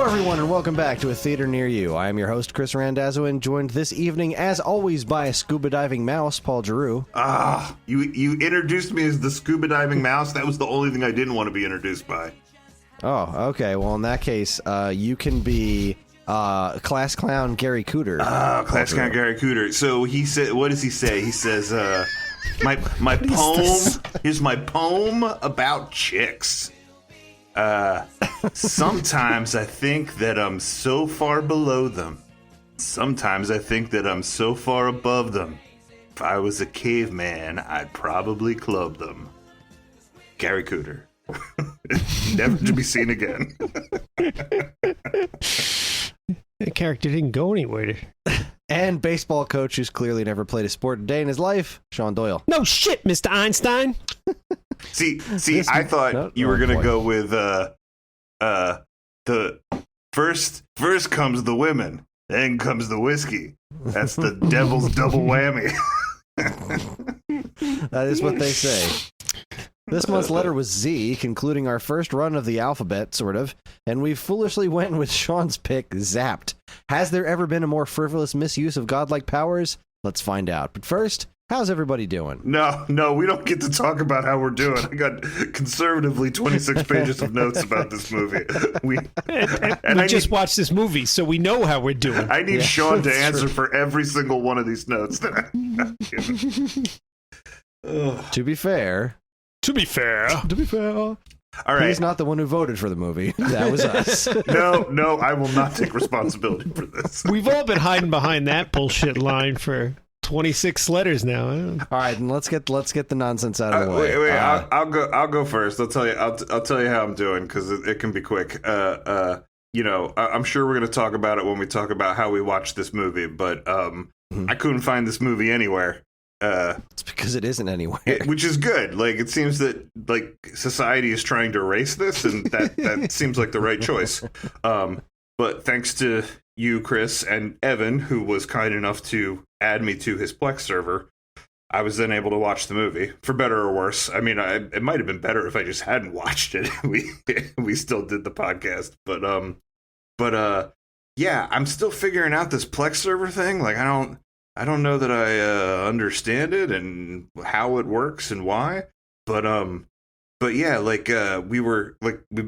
everyone, and welcome back to A Theater Near You. I am your host, Kris Randazzo, and joined this evening, as always, by a scuba diving mouse, Paul Giroux. You introduced me as the scuba diving mouse. That was the only thing I didn't want to be introduced by. Oh, okay. Well, in that case, you can be class clown Gary Cooter. Class clown Gary Cooter. So he said, what does he say? He says, my poem, here's my poem about chicks. Sometimes I think that I'm so far below them. Sometimes I think that I'm so far above them. If I was a caveman, I'd probably club them. Gary Cooter. Never to be seen again. That character didn't go anywhere. And baseball coach who's clearly never played a sport a day in his life, Sean Doyle. No shit, Mr. Einstein. See, I thought you were gonna go with the first comes the women, then comes the whiskey. That's the devil's double whammy. That is what they say. This month's letter was Z, concluding our first run of the alphabet, sort of, and we foolishly went with Sean's pick, Zapped. Has there ever been a more frivolous misuse of godlike powers? Let's find out. But first, how's everybody doing? No, we don't get to talk about how we're doing. I got conservatively 26 pages of notes about this movie. We just watched this movie, so we know how we're doing. I need Sean to answer for every single one of these notes. To be fair, all right. He's not the one who voted for the movie. That was us. No, I will not take responsibility for this. We've all been hiding behind that bullshit line for 26 letters now. All right, and let's get the nonsense out of the way. Wait, I'll go first. I'll tell you how I'm doing because it can be quick. I'm sure we're going to talk about it when we talk about how we watched this movie, but I couldn't find this movie anywhere. It's because it isn't anywhere, which is good. Like, it seems that society is trying to erase this, and that seems like the right choice. But thanks to you, Kris, and Evan, who was kind enough to add me to his Plex server, I was then able to watch the movie, for better or worse. I mean, it might have been better if I just hadn't watched it. We still did the podcast, but yeah, I'm still figuring out this Plex server thing. Like, I don't know that I understand it and how it works and why, but yeah, we've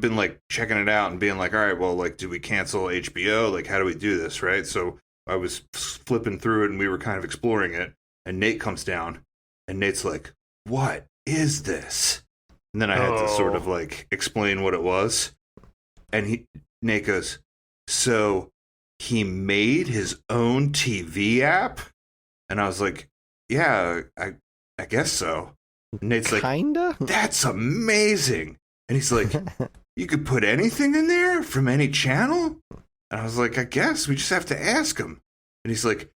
been checking it out and being like, all right, well, do we cancel HBO? Like, how do we do this, right? So I was flipping through it and we were kind of exploring it, and Nate comes down and Nate's like, what is this? And then I had to sort of explain what it was, and Nate goes, so he made his own TV app? And I was like, yeah, I guess so. And Nate's like, kinda? That's amazing. And he's like, you could put anything in there from any channel? And I was like, I guess we just have to ask him. And he's like,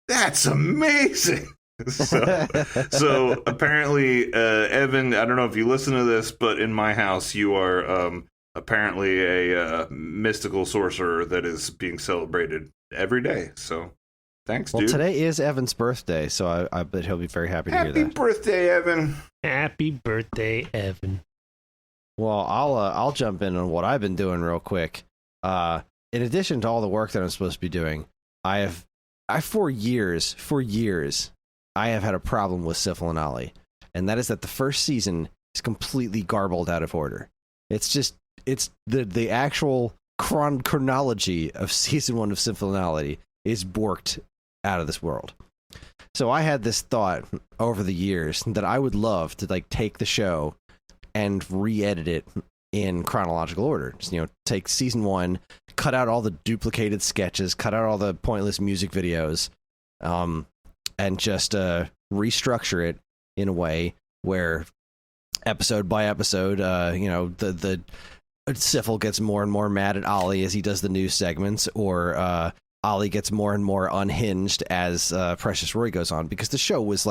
that's amazing. So apparently, Evan, I don't know if you listen to this, but in my house, you are apparently a mystical sorcerer that is being celebrated every day. So thanks, dude. Well, today is Evan's birthday, so I bet he'll be very happy to hear that. Happy birthday, Evan. Happy birthday, Evan. Well, I'll jump in on what I've been doing real quick. In addition to all the work that I'm supposed to be doing, for years, I have had a problem with Sifl and Ollie, and that is that the first season is completely garbled out of order. It's the actual chronology of season 1 of Sifl and Ollie is borked out of this world. So I had this thought over the years that I would love to take the show and re-edit it in chronological order. Just, take season 1, cut out all the duplicated sketches, cut out all the pointless music videos, and just restructure it in a way where episode by episode, the Sifl gets more and more mad at Ollie as he does the news segments, or Ollie gets more and more unhinged as Precious Roy goes on, because the show was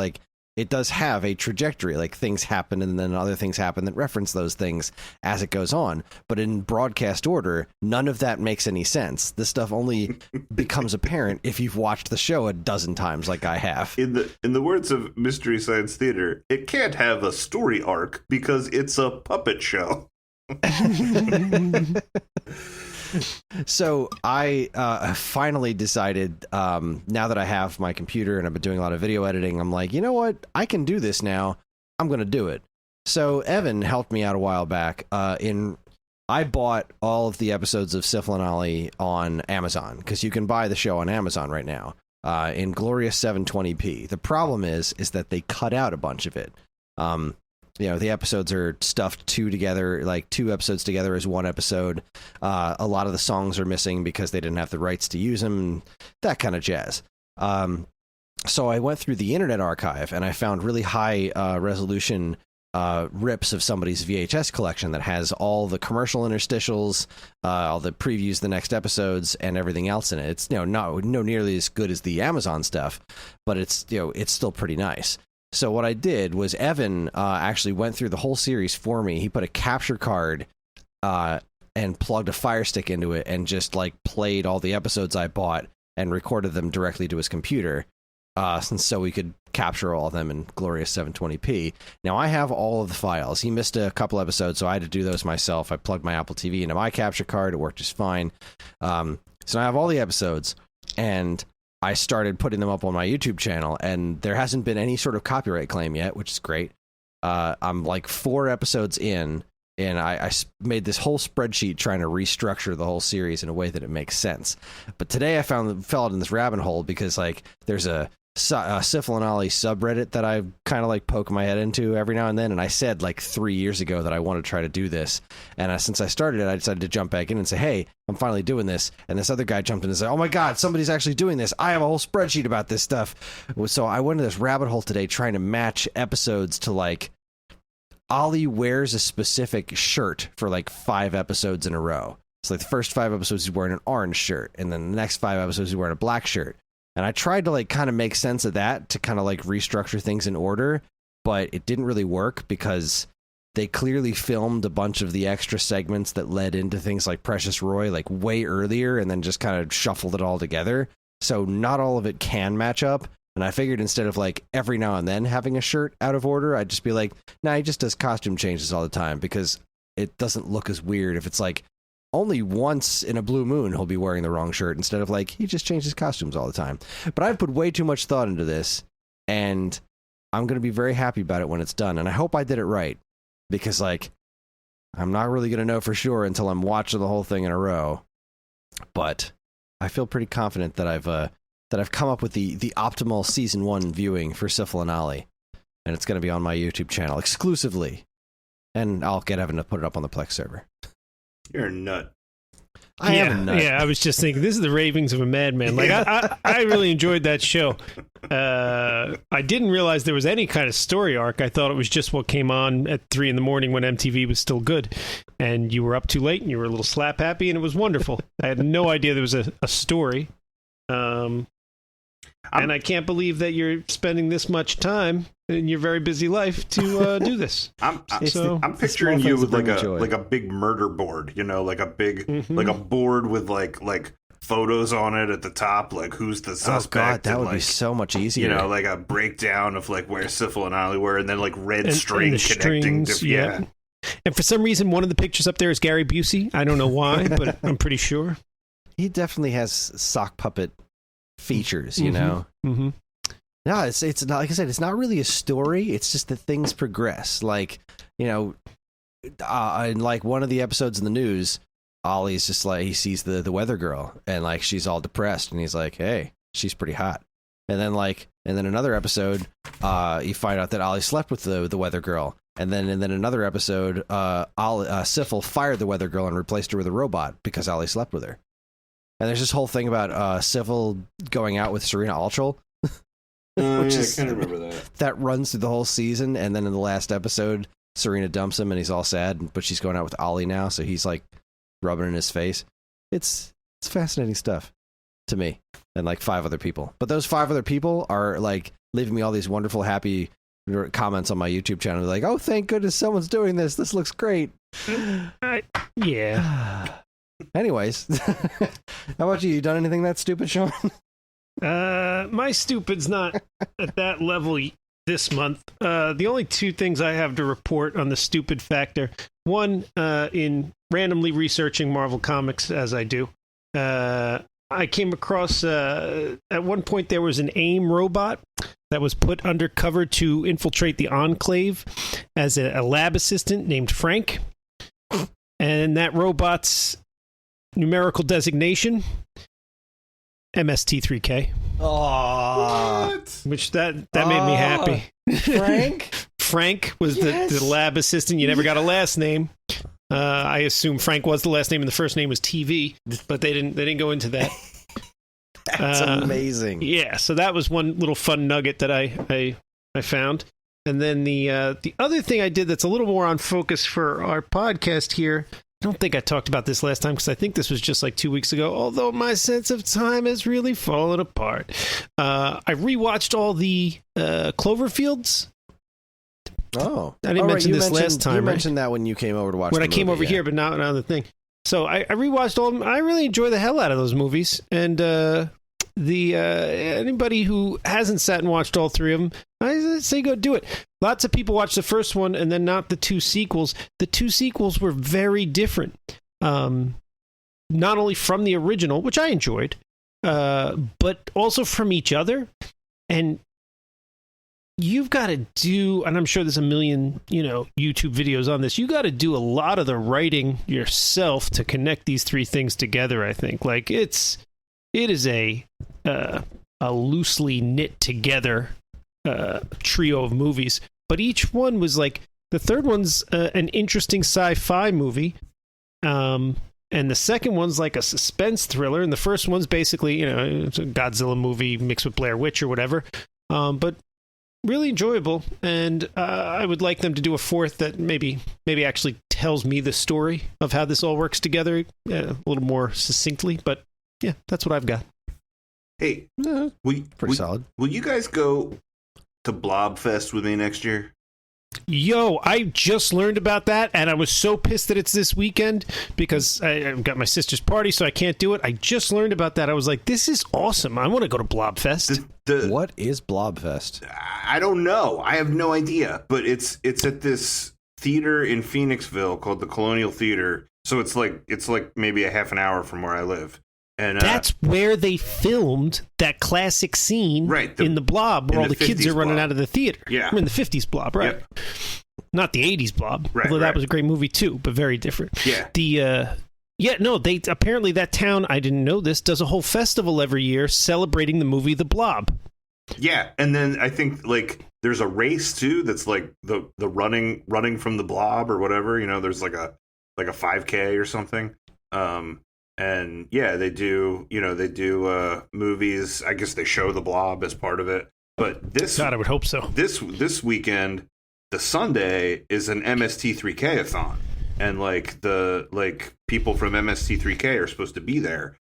it does have a trajectory. Things happen and then other things happen that reference those things as it goes on. But in broadcast order, none of that makes any sense. This stuff only becomes apparent if you've watched the show a dozen times like I have. In the words of Mystery Science Theater, it can't have a story arc because it's a puppet show. So I finally decided, now that I have my computer and I've been doing a lot of video editing, I'm like, you know what? I can do this now. I'm going to do it. So Evan helped me out a while back. I bought all of the episodes of Syphil and Ollie on Amazon, because you can buy the show on Amazon right now in glorious 720p. The problem is that they cut out a bunch of it. The episodes are stuffed two episodes together as one episode. A lot of the songs are missing because they didn't have the rights to use them, that kind of jazz. So I went through the Internet Archive and I found really high resolution rips of somebody's VHS collection that has all the commercial interstitials, all the previews, the next episodes, and everything else in it. It's not nearly as good as the Amazon stuff, but it's still pretty nice. So what I did was Evan actually went through the whole series for me. He put a capture card and plugged a Fire Stick into it and just played all the episodes I bought and recorded them directly to his computer. So we could capture all of them in glorious 720p. Now I have all of the files. He missed a couple episodes, so I had to do those myself. I plugged my Apple TV into my capture card. It worked just fine. So I have all the episodes, and I started putting them up on my YouTube channel, and there hasn't been any sort of copyright claim yet, which is great. I'm 4 episodes in, and I made this whole spreadsheet trying to restructure the whole series in a way that it makes sense. But today I fell in this rabbit hole because there's a Syphil and Ollie subreddit that I kind of poke my head into every now and then, and I said 3 years ago that I want to try to do this, and since I started it, I decided to jump back in and say, hey, I'm finally doing this. And this other guy jumped in and said, oh my god, somebody's actually doing this. I have a whole spreadsheet about this stuff. So I went into this rabbit hole today trying to match episodes to Ollie wears a specific shirt for 5 episodes in a row. So the first 5 episodes he's wearing an orange shirt, and then the next 5 episodes he's wearing a black shirt. And I tried to kind of make sense of that to kind of restructure things in order, but it didn't really work because they clearly filmed a bunch of the extra segments that led into things like Precious Roy way earlier and then just kind of shuffled it all together. So not all of it can match up. And I figured instead of every now and then having a shirt out of order, I'd just be nah, he just does costume changes all the time, because it doesn't look as weird if it's only once in a blue moon he'll be wearing the wrong shirt instead of he just changes costumes all the time. But I've put way too much thought into this, and I'm going to be very happy about it when it's done. And I hope I did it right, because I'm not really going to know for sure until I'm watching the whole thing in a row. But I feel pretty confident that I've come up with the optimal season 1 viewing for Syphil and Ollie, and it's going to be on my YouTube channel exclusively. And I'll get Evan to put it up on the Plex server. You're a nut. I am a nut. Yeah, I was just thinking, this is the ravings of a madman. I really enjoyed that show. I didn't realize there was any kind of story arc. I thought it was just what came on at 3 a.m. when MTV was still good. And you were up too late, and you were a little slap happy, and it was wonderful. I had no idea there was a story. And I can't believe that you're spending this much time in your very busy life to do this. I'm picturing you with a big murder board, a big a board with photos on it at the top, who's the suspect. Oh god, that would be so much easier. A breakdown of where Syphil and Ollie were, and then red string and connecting. Yeah. And for some reason, one of the pictures up there is Gary Busey. I don't know why, but I'm pretty sure. He definitely has sock puppet features, you know. Mm-hmm. No, it's not, like I said, it's not really a story. It's just that things progress. In one of the episodes in the news, Ollie's just he sees the weather girl, and she's all depressed, and he's like, hey, she's pretty hot. And then another episode, you find out that Ollie slept with the weather girl. And then another episode, Syphil fired the weather girl and replaced her with a robot because Ollie slept with her. And there's this whole thing about Syphil going out with Serena Altschul. I kind of remember that. That runs through the whole season, and then in the last episode, Serena dumps him, and he's all sad, but she's going out with Ollie now, so he's rubbing in his face. It's fascinating stuff to me, and 5 other people. But those 5 other people are leaving me all these wonderful, happy comments on my YouTube channel. They're oh, thank goodness someone's doing this. This looks great. Yeah. Anyways, how about you? You done anything that stupid, Sean? My stupid's not at that level this month. The only two things I have to report on the stupid factor. One, in randomly researching Marvel Comics, as I do, I came across, at one point there was an AIM robot that was put undercover to infiltrate the Enclave as a lab assistant named Frank. And that robot's numerical designation, MST3K. Oh, Which that made me happy. Frank? Frank was the lab assistant. You never got a last name. I assume Frank was the last name and the first name was TV, but they didn't go into that. That's amazing. Yeah, so that was one little fun nugget that I found. And then the other thing I did that's a little more on focus for our podcast here, I don't think I talked about this last time because I think this was just like 2 weeks ago, although my sense of time has really fallen apart. I rewatched all the Cloverfields. Oh. I didn't mention this last time. You right? mentioned that when you came over to watch when the I came movie, over here, but not on the thing. So I rewatched all of them. I really enjoy the hell out of those movies. And anybody who hasn't sat and watched all three of them, I say go do it. Lots of people watch the first one and then not the two sequels. The two sequels were very different. Not only from the original, which I enjoyed, but also from each other. And you've got to do, and I'm sure there's a million, YouTube videos on this. You got to do a lot of the writing yourself to connect these three things together. I think, like it is a loosely knit together trio of movies, but each one was like the third one's an interesting sci-fi movie, and the second one's like a suspense thriller, and the first one's basically it's a Godzilla movie mixed with Blair Witch or whatever, but really enjoyable. And I would like them to do a fourth that maybe actually tells me the story of how this all works together a little more succinctly. But yeah, that's what I've got. Hey, pretty solid. Will you guys go to Blobfest with me next year? Yo, I just learned about that, and I was so pissed that it's this weekend because I've got my sister's party, so I can't do it. I just learned about that. I was like, this is awesome. I want to go to Blobfest. What is Blobfest? I don't know. I have no idea. But it's at this theater in Phoenixville called the Colonial Theater. So it's like maybe a half an hour from where I live. And that's where they filmed that classic scene in the Blob where all the kids are running out of the theater. Yeah. We're in the 50s Blob, right? Yep. Not the 80s Blob, right, although that was a great movie too, but very different. Yeah. They apparently that town, I didn't know this, does a whole festival every year celebrating the movie The Blob. Yeah, and then I think like there's a race too that's like the running from the Blob or whatever, there's like a 5K or something. And yeah, they do movies. I guess they show the Blob as part of it. But God, I would hope so. This weekend, the Sunday is an MST3K-a-thon, and like people from MST3K are supposed to be there.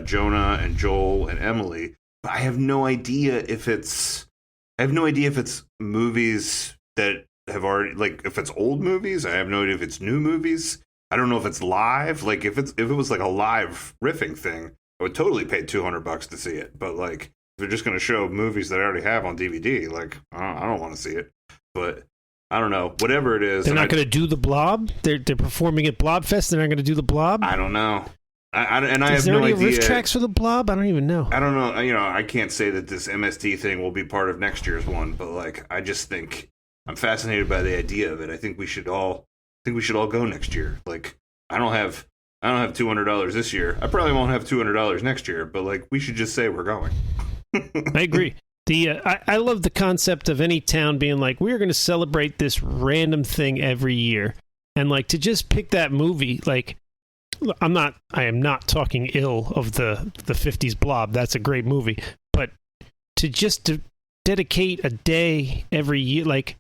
Jonah and Joel and Emily. But I have no idea if it's movies that have already, like, if it's old movies. I have no idea if it's new movies. I don't know if it's live. Like if it was like a live riffing thing, I would totally pay $200 to see it. But like if they're just going to show movies that I already have on DVD, like I don't want to see it. But I don't know. Whatever it is, they're not going to do the Blob. They're performing at Blobfest. They're not going to do the Blob. I don't know. I have no idea. Is there any riff tracks for the Blob? I don't even know. I don't know. I can't say that this MST thing will be part of next year's one. But like, I just think I'm fascinated by the idea of it. I think we should all go next year. Like, I don't have $200 this year. I probably won't have $200 next year, but like, we should just say we're going. I agree. I love the concept of any town being like, we're going to celebrate this random thing every year, and like to just pick that movie. Like, I am not talking ill of the 50s Blob. That's a great movie, but to dedicate a day every year, like.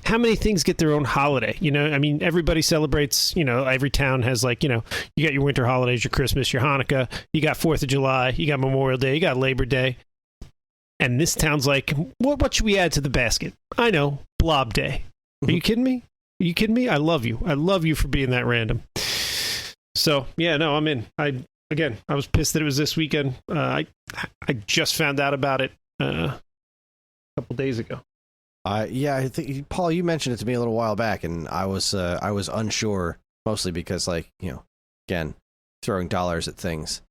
How many things get their own holiday? I mean, everybody celebrates, every town has like, you got your winter holidays, your Christmas, your Hanukkah, you got 4th of July, you got Memorial Day, you got Labor Day. And this town's like, what should we add to the basket? I know, Blob Day. Are you kidding me? I love you. I love you for being that random. So, yeah, no, I'm in. I was pissed that it was this weekend. I just found out about it a couple days ago. Yeah, I think Paul, you mentioned it to me a little while back, and I was unsure, mostly because, like, again, throwing dollars at things,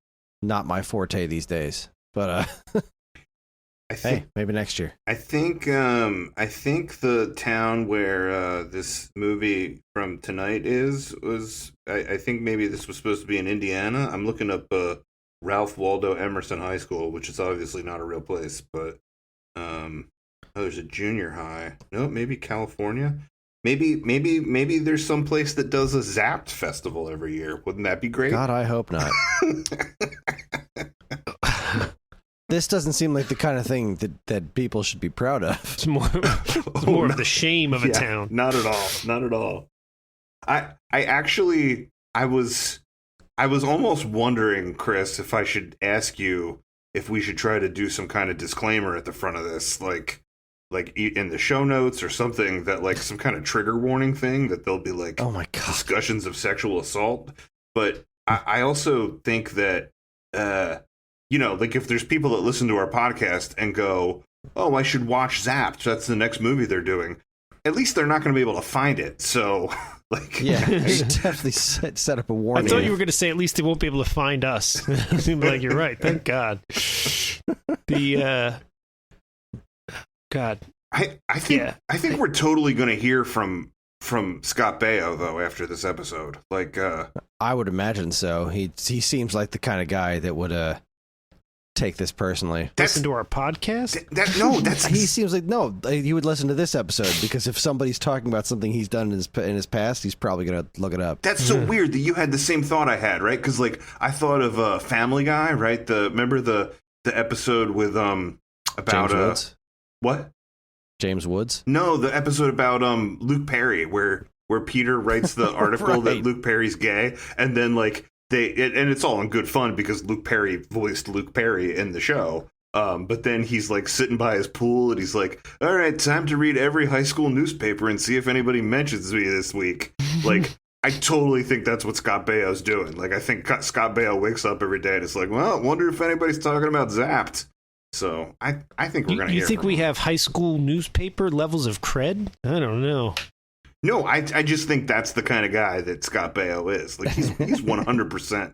not my forte these days. But hey, maybe next year. I think the town where this movie from tonight was I think maybe this was supposed to be in Indiana. I'm looking up Ralph Waldo Emerson High School, which is obviously not a real place, but there's a junior high. No, maybe California. Maybe there's some place that does a Zapped festival every year. Wouldn't that be great? God, I hope not. This doesn't seem like the kind of thing that people should be proud of. It's more of the shame of a town. Not at all. Not at all. I was almost wondering, Kris, if I should ask you if we should try to do some kind of disclaimer at the front of this, like in the show notes or something, that like some kind of trigger warning thing that there'll be like, oh my God, discussions of sexual assault. But I also think that like if there's people that listen to our podcast and go, oh, I should watch Zapped, that's the next movie they're doing, at least they're not going to be able to find it. So, like, yeah, you should definitely set up a warning. I thought you were going to say at least they won't be able to find us. It seemed like you're right. Thank God. God. I think we're totally going to hear from Scott Baio though after this episode. Like, I would imagine so. He seems like the kind of guy that would take this personally. Listen to our podcast? He seems like he would listen to this episode, because if somebody's talking about something he's done in his past, he's probably gonna look it up. That's so weird that you had the same thought I had, right? Because like I thought of Family Guy, right? Remember the episode with about James Woods? What? James Woods? No, the episode about Luke Perry, where Peter writes the article right. that Luke Perry's gay, and then like and it's all in good fun because Luke Perry voiced Luke Perry in the show. But then he's like sitting by his pool and he's like, all right, time to read every high school newspaper and see if anybody mentions me this week. Like, I totally think that's what Scott Baio's doing. Like, I think Scott Baio wakes up every day and it's like, well, I wonder if anybody's talking about Zapped. So I think we're going to hear. You think we have high school newspaper levels of cred? I don't know. No, I just think that's the kind of guy that Scott Baio is. Like, he's 100%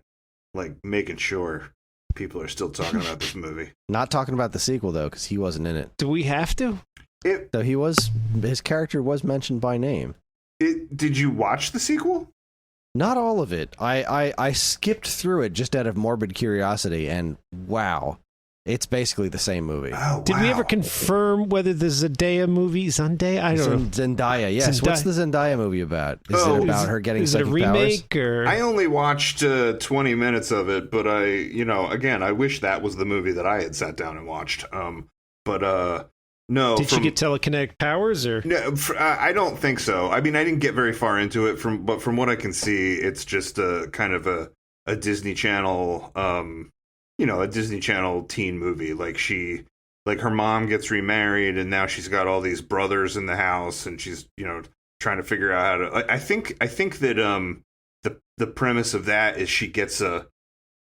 like making sure people are still talking about this movie. Not talking about the sequel though, because he wasn't in it. Do we have to? So his character was mentioned by name. Did you watch the sequel? Not all of it. I skipped through it just out of morbid curiosity, and wow. It's basically the same movie. Oh, Did we ever confirm whether the Zendaya movie... Zendaya? I don't know. Zendaya, yes. What's the Zendaya movie about? Is it about her getting psychic powers? Is it a remake? Or... I only watched 20 minutes of it, but again, I wish that was the movie that I had sat down and watched. No. Did she get telekinetic powers? Or no, I don't think so. I mean, I didn't get very far into it, but from what I can see, it's just a kind of a Disney Channel... a Disney Channel teen movie. Like her mom gets remarried and now she's got all these brothers in the house and she's, trying to figure out how to, I think that, the premise of that is she gets a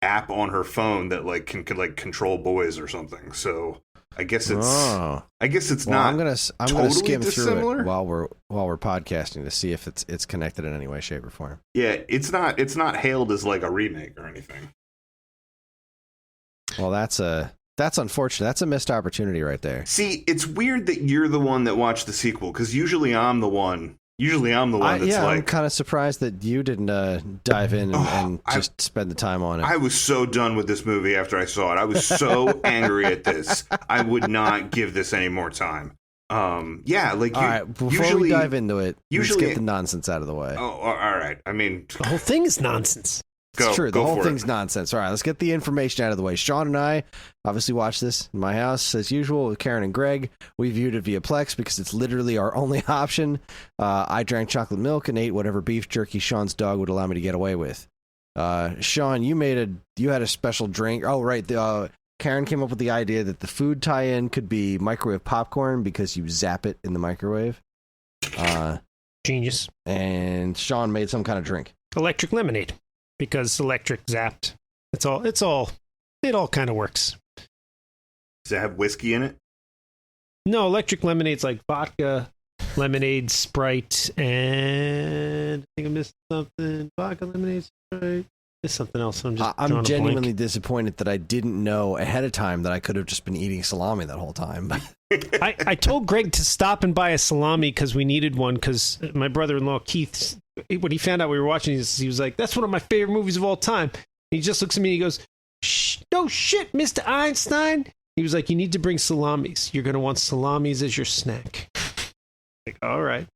app on her phone that like can like control boys or something. So I guess it's not. I'm gonna skim through it while we're podcasting to see if it's connected in any way, shape, or form. Yeah, it's not hailed as like a remake or anything. Well, that's unfortunate. That's a missed opportunity right there. See, it's weird that you're the one that watched the sequel, because usually I'm the one that's I'm kind of surprised that you didn't dive in and just spend the time on it. I was so done with this movie after I saw it. I was so angry at this. I would not give this any more time. All right, before we dive into it, let's get the nonsense out of the way. Oh, all right. I mean, the whole thing is nonsense. It's true. The whole thing's nonsense. All right, let's get the information out of the way. Sean and I obviously watched this in my house as usual with Karen and Greg. We viewed it via Plex because it's literally our only option. I drank chocolate milk and ate whatever beef jerky Sean's dog would allow me to get away with. Sean, you had a special drink. Oh, right. Karen came up with the idea that the food tie-in could be microwave popcorn because you zap it in the microwave. Genius. And Sean made some kind of drink. Electric lemonade. Because electric zapped. It all kind of works. Does it have whiskey in it? No, electric lemonade's like vodka, lemonade, Sprite, and I think I missed something. Vodka, lemonade, Sprite. There's something else. I'm I'm genuinely disappointed that I didn't know ahead of time that I could have just been eating salami that whole time. I told Greg to stop and buy a salami because we needed one, because my brother-in-law Keith, when he found out we were watching this, he was like, that's one of my favorite movies of all time. He just looks at me and he goes, shh, no shit, Mr. Einstein. He was like, you need to bring salamis. You're going to want salamis as your snack. Like, all right.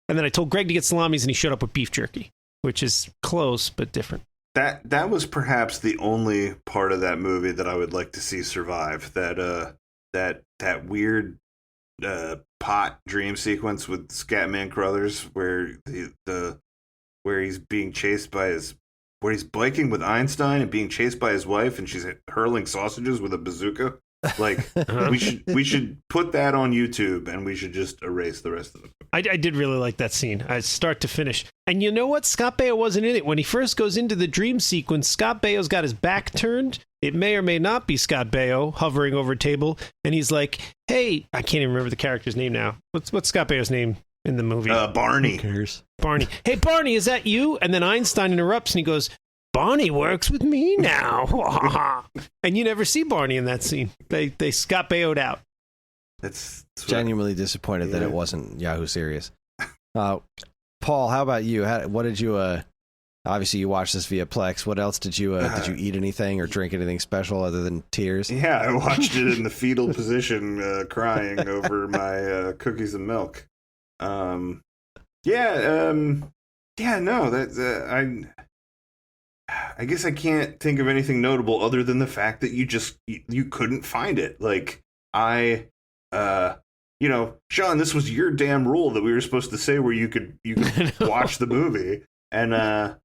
And then I told Greg to get salamis and he showed up with beef jerky, which is close but different. That was perhaps the only part of that movie that I would like to see survive. That weird pot dream sequence with Scatman Crothers, where where he's being chased by where he's biking with Einstein and being chased by his wife, and she's hurling sausages with a bazooka. Like we should put that on YouTube, and we should just erase the rest of it. I did really like that scene, start to finish. And you know what? Scott Baio wasn't in it. When he first goes into the dream sequence, Scott Baio's got his back turned. It may or may not be Scott Baio hovering over a table, and he's like, hey, I can't even remember the character's name now. What's Scott Baio's name in the movie? Barney. Who cares? Barney. Hey, Barney, is that you? And then Einstein interrupts, and he goes, Barney works with me now. And you never see Barney in that scene. They Scott Baio'd out. That's Genuinely disappointed that it wasn't Yahoo Serious. Paul, how about you? What did you? Obviously, you watched this via Plex. What else did you eat anything or drink anything special other than tears? Yeah, I watched it in the fetal position, crying over my cookies and milk. No, I guess I can't think of anything notable other than the fact that you couldn't find it. Like Sean, this was your damn rule that we were supposed to say where you could watch the movie, and I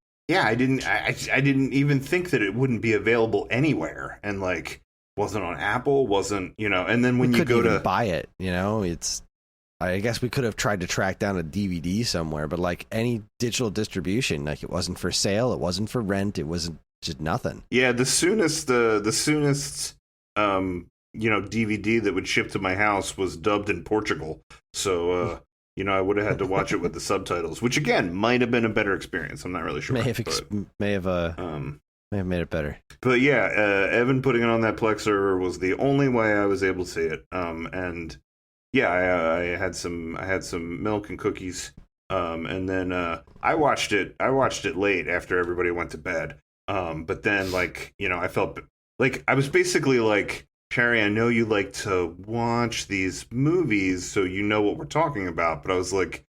didn't even think that it wouldn't be available anywhere, and like wasn't on Apple, wasn't and then when you go to buy it, it's. I guess we could have tried to track down a DVD somewhere, but like any digital distribution, like it wasn't for sale, it wasn't for rent, it wasn't just nothing. Yeah, the soonest DVD that would ship to my house was dubbed in Portugal. So I would have had to watch it with the subtitles, which again might have been a better experience. I'm not really sure. May have made it better. But yeah, Evan putting it on that Plex server was the only way I was able to see it. And yeah, I had some milk and cookies, and then I watched it late after everybody went to bed. But then I felt like I was basically like, Sherry, I know you like to watch these movies, so you know what we're talking about. But I was like,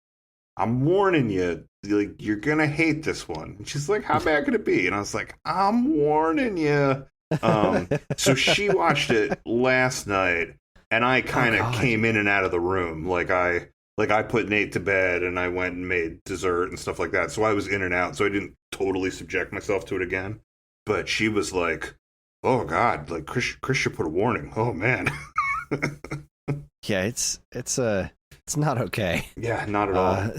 I'm warning you, like you're gonna hate this one. And she's like, how bad could it be? And I was like, I'm warning you. So she watched it last night. And I kind of came in and out of the room. Like I put Nate to bed and I went and made dessert and stuff like that. So I was in and out. So I didn't totally subject myself to it again. But she was like, oh God, like Kris should put a warning. Oh man. Yeah, it's not okay. Yeah, not at all.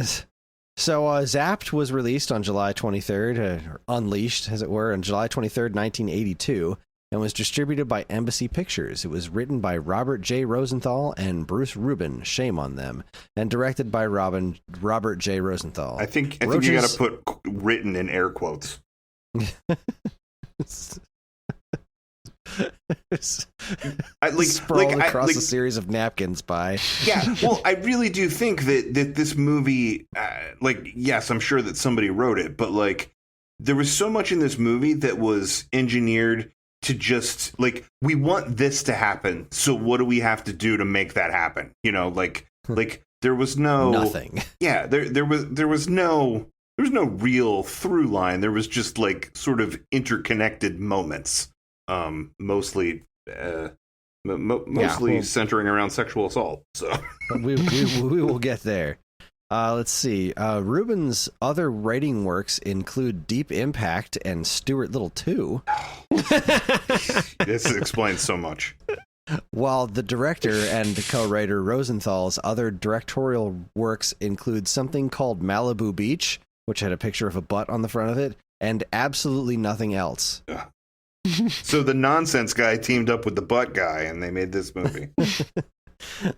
So Zapped was released on July 23rd, or unleashed as it were, on July 23rd, 1982. And was distributed by Embassy Pictures. It was written by Robert J. Rosenthal and Bruce Rubin, shame on them, and directed by Robert J. Rosenthal. I think you got to put written in air quotes. Sprawled across a series of napkins by. Yeah, well, I really do think that this movie, yes, I'm sure that somebody wrote it, but there was so much in this movie that was engineered to just we want this to happen, so what do we have to do to make that happen? There was nothing. Yeah, there was no real through line. There was just sort of interconnected moments, mostly centering around sexual assault. So we will get there. Let's see. Rubin's other writing works include Deep Impact and Stuart Little 2. This explains so much. While the director and co-writer Rosenthal's other directorial works include something called Malibu Beach, which had a picture of a butt on the front of it, and absolutely nothing else. So the nonsense guy teamed up with the butt guy, and they made this movie.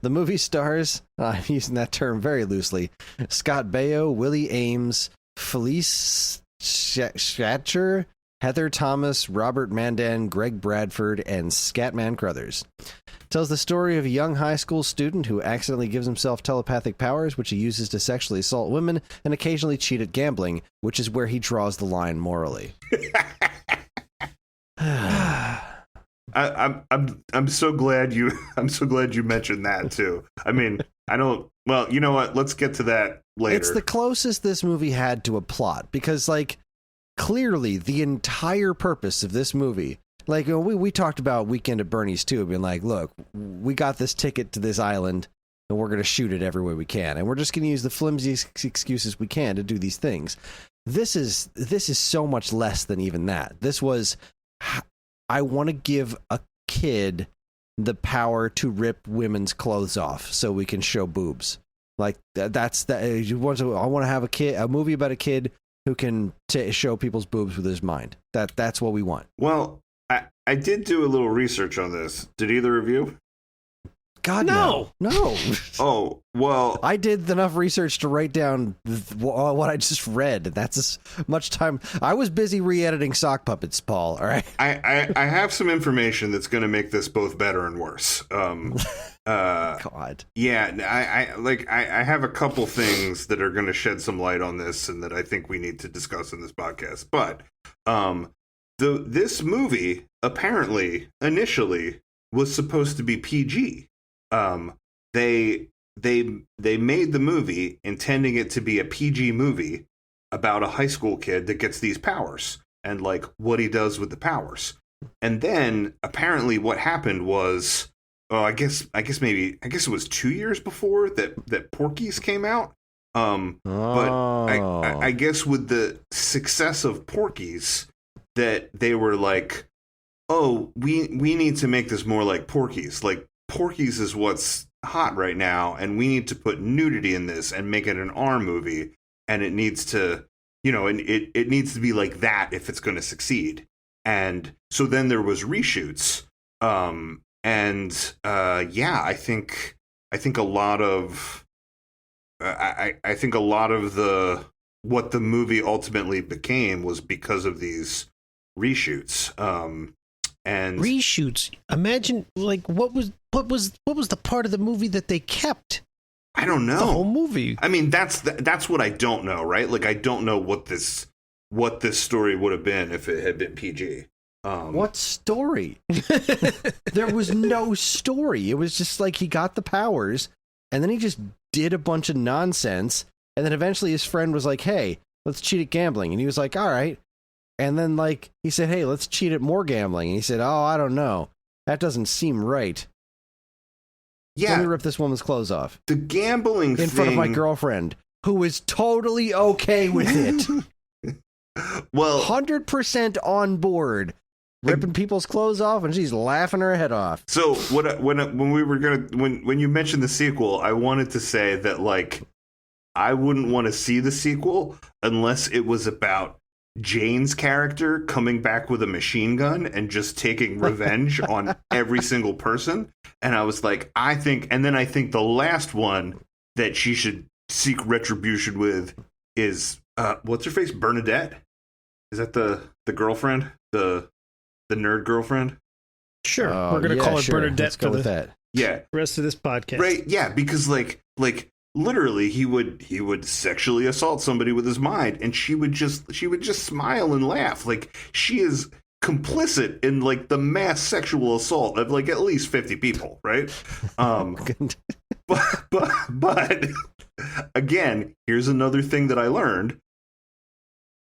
The movie stars, I'm using that term very loosely, Scott Baio, Willie Ames, Felice Schatcher, Heather Thomas, Robert Mandan, Greg Bradford, and Scatman Crothers. Tells the story of a young high school student who accidentally gives himself telepathic powers, which he uses to sexually assault women and occasionally cheat at gambling, which is where he draws the line morally. I'm so glad you mentioned that too. I mean, I don't. Well, you know what? Let's get to that later. It's the closest this movie had to a plot because, like, clearly the entire purpose of this movie, like we talked about Weekend at Bernie's too, being like, look, we got this ticket to this island and we're going to shoot it every way we can, and we're just going to use the flimsiest excuses we can to do these things. This is so much less than even that. This was, I want to give a kid the power to rip women's clothes off so we can show boobs. Like that's that. I want to have a movie about a kid who can show people's boobs with his mind. That's what we want. Well, I did do a little research on this. Did either of you? God, no. Oh, well. I did enough research to write down what I just read. That's as much time. I was busy re-editing sock puppets, Paul, all right? I have some information that's going to make this both better and worse. God. Yeah, I have a couple things that are going to shed some light on this and that I think we need to discuss in this podcast. But this movie, apparently, initially, was supposed to be PG. They made the movie intending it to be a PG movie about a high school kid that gets these powers and like what he does with the powers. And then apparently what happened was, I guess it was 2 years before that Porky's came out. But I guess with the success of Porky's, that they were like, oh, we need to make this more like Porky's. Like, Porky's is what's hot right now, and we need to put nudity in this and make it an R movie, and it needs to, and it needs to be like that if it's going to succeed. And so then there was reshoots, I think a lot of I think a lot of what the movie ultimately became was because of these reshoots. And reshoots. Imagine, like, what was the part of the movie that they kept? I don't know. The whole movie. I mean, that's what I don't know, right? Like, I don't know what this story would have been if it had been PG. What story? There was no story. It was just like he got the powers, and then he just did a bunch of nonsense, and then eventually his friend was like, "Hey, let's cheat at gambling," and he was like, "All right." And then, like, he said, "Hey, let's cheat at more gambling." And he said, "Oh, I don't know. That doesn't seem right. Yeah. Let me rip this woman's clothes off." The gambling in front of my girlfriend, who is totally okay with it. Well, 100% on board. Ripping people's clothes off, and she's laughing her head off. So when you mentioned the sequel, I wanted to say that, like, I wouldn't want to see the sequel unless it was about Jane's character coming back with a machine gun and just taking revenge on every single person. And I was like, I think the last one that she should seek retribution with is what's her face? Bernadette? Is that the girlfriend? The nerd girlfriend? Sure. We're going to call her Bernadette for the rest of this podcast. Right, yeah, because like literally he would sexually assault somebody with his mind, and she would just smile and laugh. Like, she is complicit in, like, the mass sexual assault of, like, at least 50 people, right? But again, here's another thing that I learned.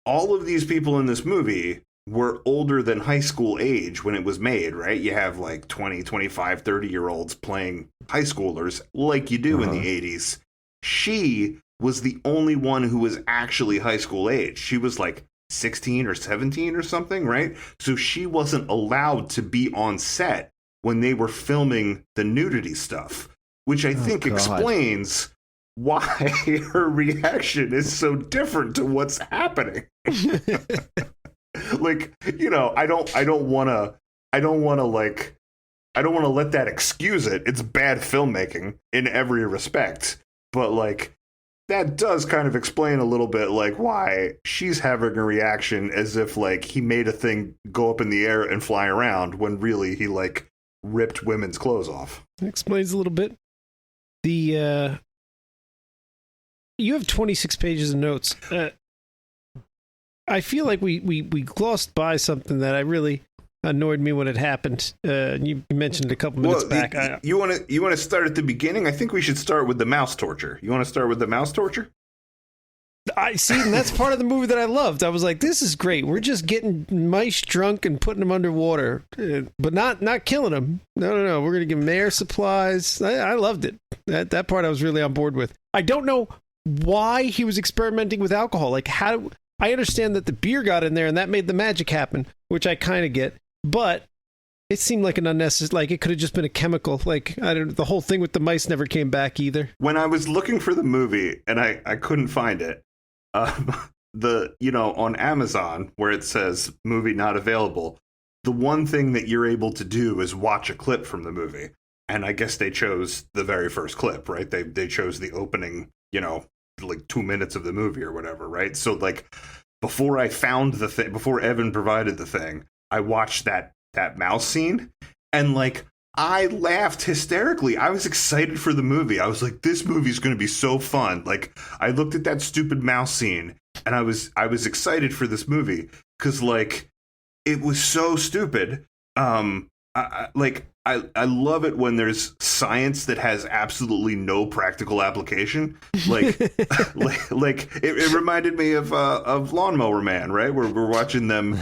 All of these people in this movie were older than high school age when it was made, right? You have like 20, 25, 30-year-olds playing high schoolers like you do in the 80s. She was the only one who was actually high school age. She was like 16 or 17 or something, right? So she wasn't allowed to be on set when they were filming the nudity stuff, which I think explains why her reaction is so different to what's happening. Like, I don't want to like I don't want to let that excuse it. It's bad filmmaking in every respect. But, like, that does kind of explain a little bit, like, why she's having a reaction as if, like, he made a thing go up in the air and fly around when really he, like, ripped women's clothes off. It explains a little bit. You have 26 pages of notes. I feel like we glossed by something that I really annoyed me when it happened. You mentioned it a couple minutes back. You want to start at the beginning? I think we should start with the mouse torture. You want to start with the mouse torture? I see, and that's part of the movie that I loved. I was like, this is great. We're just getting mice drunk and putting them underwater, but not killing them. No. We're going to give them air supplies. I loved it. That part I was really on board with. I don't know why he was experimenting with alcohol. Like, how... I understand that the beer got in there and that made the magic happen, which I kind of get, but it seemed like an unnecessary, like it could have just been a chemical. Like, I don't, the whole thing with the mice never came back either. When I was looking for the movie and I couldn't find it, on Amazon where it says movie not available, the one thing that you're able to do is watch a clip from the movie. And I guess they chose the very first clip, right? They chose the opening, like 2 minutes of the movie or whatever, right? So, like, before I found the thing, before Evan provided the thing, I watched that mouse scene, and, like, I laughed hysterically. I was excited for the movie. I was like, this movie's going to be so fun. Like, I looked at that stupid mouse scene, and I was excited for this movie because, like, it was so stupid. I love it when there's science that has absolutely no practical application. Like, it reminded me of Lawnmower Man, right? Where we're watching them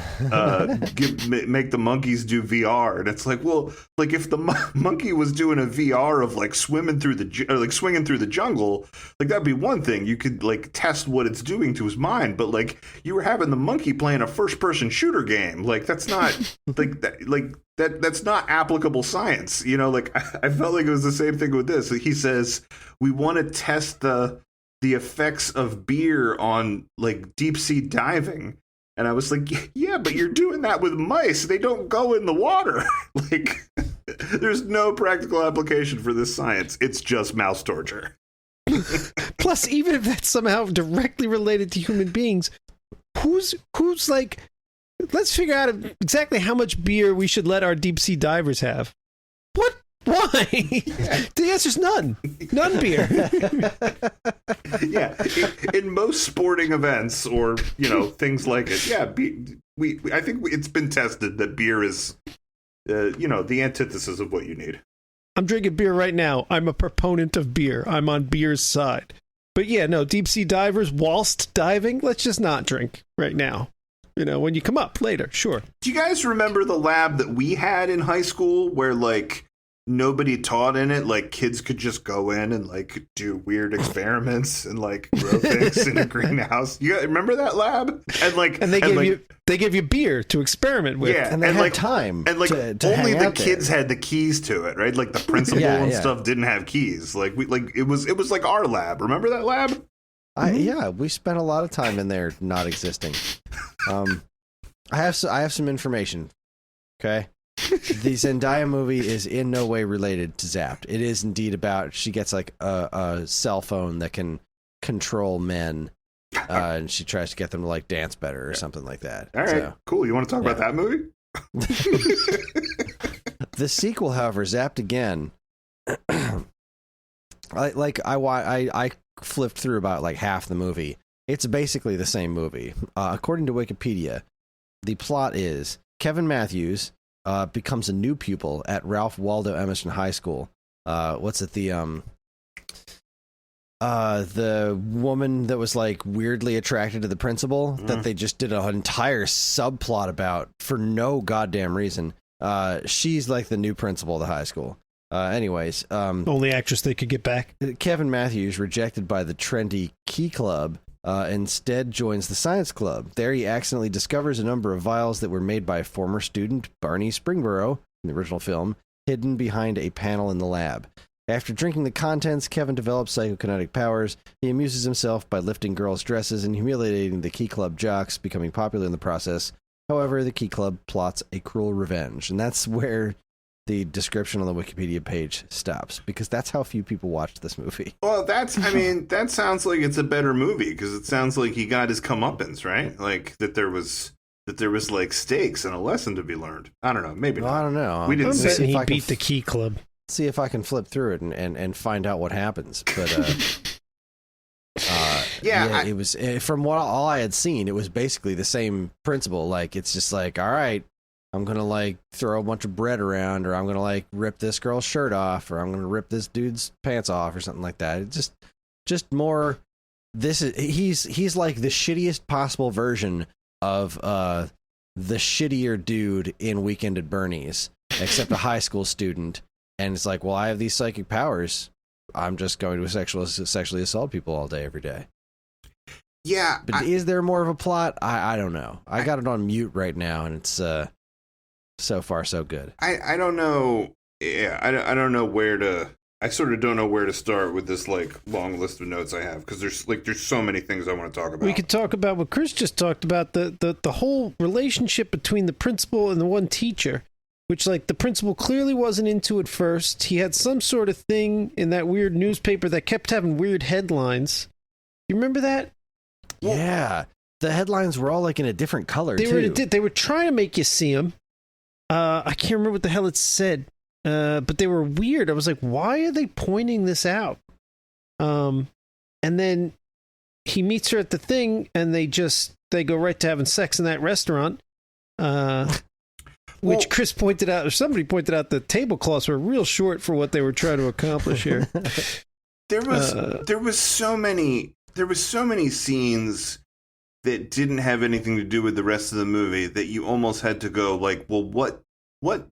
make the monkeys do VR, and it's like, well, like if the monkey was doing a VR of like swinging through the jungle, like that'd be one thing. You could like test what it's doing to his mind, but like you were having the monkey playing a first-person shooter game, like that's not like that, like. That's not applicable science, like I felt like it was the same thing with this. He says, we want to test the effects of beer on like deep sea diving. And I was like, yeah, but you're doing that with mice. They don't go in the water. Like, there's no practical application for this science. It's just mouse torture. Plus, even if that's somehow directly related to human beings, who's like, let's figure out exactly how much beer we should let our deep sea divers have. What? Why? The answer's none. None beer. Yeah. In most sporting events or, things like it, yeah, I think it's been tested that beer is, the antithesis of what you need. I'm drinking beer right now. I'm a proponent of beer. I'm on beer's side. But yeah, no, deep sea divers, whilst diving, let's just not drink right now. When you come up later, sure. Do you guys remember the lab that we had in high school where, like, nobody taught in it? Like, kids could just go in and, like, do weird experiments and, like, grow things in a greenhouse. You guys remember that lab? And they gave you beer to experiment with. Yeah, and they had time. And, like, to only the there. kids had the keys to it, right? Like, the principal and stuff didn't have keys. Like, it was like our lab. Remember that lab? We spent a lot of time in there not existing. I have some information. Okay, the Zendaya movie is in no way related to Zapped. It is indeed about she gets like a cell phone that can control men, and she tries to get them to like dance better or something like that. All right, cool. You want to talk about that movie? The sequel, however, Zapped Again. I flipped through about like half the movie. It's basically the same movie. According to Wikipedia, the plot is Kevin Matthews becomes a new pupil at Ralph Waldo Emerson High School. The woman that was like weirdly attracted to the principal that they just did an entire subplot about for no goddamn reason. She's like the new principal of the high school. Only actress they could get back. Kevin Matthews, rejected by the trendy Key Club, instead joins the Science Club. There he accidentally discovers a number of vials that were made by a former student, Barney Springboro, in the original film, hidden behind a panel in the lab. After drinking the contents, Kevin develops psychokinetic powers. He amuses himself by lifting girls' dresses and humiliating the Key Club jocks, becoming popular in the process. However, the Key Club plots a cruel revenge, and that's where the description on the Wikipedia page stops, because that's how few people watched this movie. Well, that sounds like it's a better movie, because it sounds like he got his comeuppance, right? Like that there was like stakes and a lesson to be learned. I don't know, maybe Well, not. I don't know. We didn't I'm see betting if he I can beat the Key Club. see if I can flip through it and find out what happens. But Yeah, it was from what all I had seen, it was basically the same principle. Like, it's just like, all right, I'm gonna like throw a bunch of bread around, or I'm gonna like rip this girl's shirt off, or I'm gonna rip this dude's pants off, or something like that. It just more. This is he's like the shittiest possible version of the shittier dude in Weekend at Bernie's, except a high school student. And it's like, well, I have these psychic powers. I'm just going to sexually assault people all day, every day. yeah. But is there more of a plot? I don't know. I got it on mute right now, and it's so far so good. I don't know. Yeah, I don't know where to. I sort of don't know where to start with this like long list of notes I have, because there's so many things I want to talk about. We could talk about what Kris just talked about, the whole relationship between the principal and the one teacher, which, like, the principal clearly wasn't into at first. He had some sort of thing in that weird newspaper that kept having weird headlines. You remember that? Yeah, the headlines were all like in a different color too. They were trying to make you see them. I can't remember what the hell it said, but they were weird. I was like, why are they pointing this out? And then he meets her at the thing, and they go right to having sex in that restaurant. Which Kris pointed out, or somebody pointed out, the tablecloths were real short for what they were trying to accomplish here. There was so many scenes that didn't have anything to do with the rest of the movie that you almost had to go like, well, what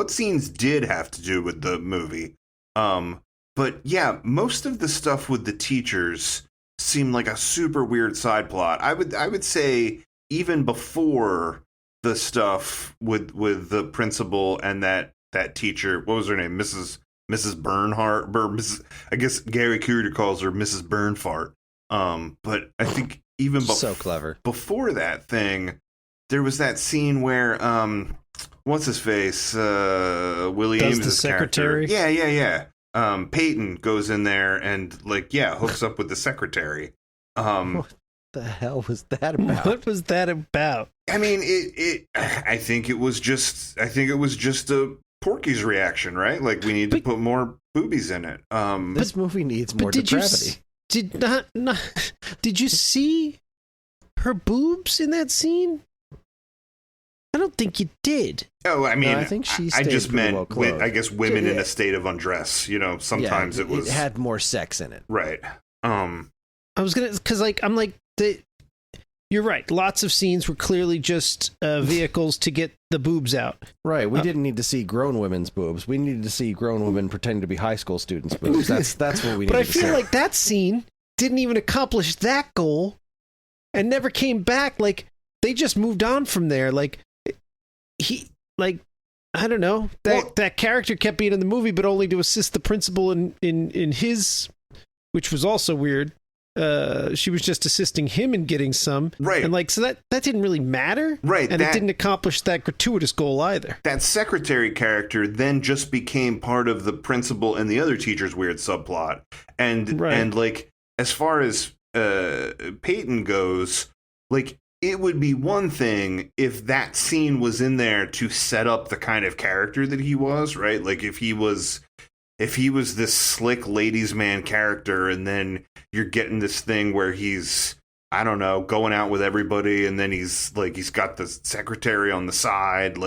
scenes did have to do with the movie? But yeah, most of the stuff with the teachers seemed like a super weird side plot. I would say even before the stuff with the principal and that teacher, what was her name? Mrs. Bernhardt. I guess Gary Cooter calls her Mrs. Bernfart. But I think even so clever. Before that thing, there was that scene where what's his face? Willie Ames' the secretary. Character. Yeah. Peyton goes in there and hooks up with the secretary. What the hell was that about? What was that about? I mean, I think it was just a Porky's reaction, right? Like, we need to put more boobies in it. This movie needs more depravity. Did you see her boobs in that scene? I don't think you did. Oh, I mean, no, I think she I just meant, well I guess, women in a state of undress. You know, sometimes it had more sex in it, right? I was gonna, because you're right. Lots of scenes were clearly just vehicles to get the boobs out. Right. We didn't need to see grown women's boobs. We needed to see grown women pretending to be high school students' boobs. That's what we needed. But I to see. feel like that scene didn't even accomplish that goal, and never came back. Like, they just moved on from there. Like, I don't know. That character kept being in the movie, but only to assist the principal in his, which was also weird. She was just assisting him in getting some. Right. And so that didn't really matter. Right. And it didn't accomplish that gratuitous goal either. That secretary character then just became part of the principal and the other teacher's weird subplot. And as far as Peyton goes, it would be one thing if that scene was in there to set up the kind of character that he was, right? Like, if he was this slick ladies' man character, and then you're getting this thing where he's, I don't know, going out with everybody, and then he's got the secretary on the side.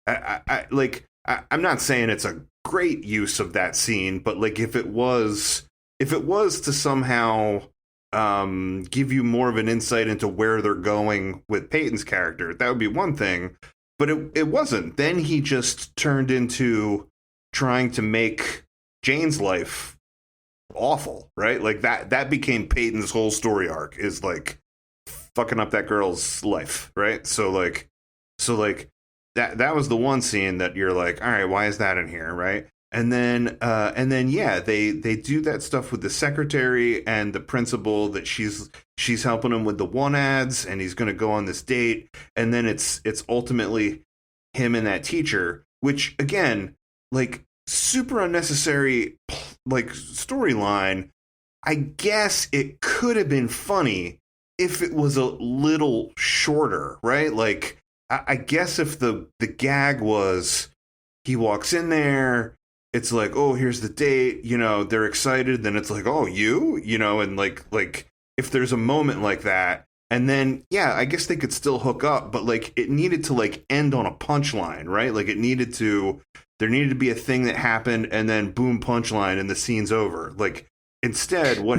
I'm not saying it's a great use of that scene, but if it was to somehow give you more of an insight into where they're going with Peyton's character, that would be one thing. But it wasn't. Then he just turned into trying to make Jane's life awful, right? That became Peyton's whole story arc, is fucking up that girl's life, right? So that was the one scene that you're like, all right, why is that in here, right? And then they do that stuff with the secretary and the principal, that she's helping him with the one ads, and he's going to go on this date, and then it's ultimately him and that teacher, which again, like super unnecessary like storyline. I guess it could have been funny if it was a little shorter, right? Like I guess if the gag was he walks in there, it's like, oh, here's the date, you know, they're excited, then it's like, oh, you know, and like if there's a moment like that, and then yeah, I guess they could still hook up, but like it needed to like end on a punchline, right? Like there needed to be a thing that happened, and then boom, punchline, and the scene's over. Like instead, what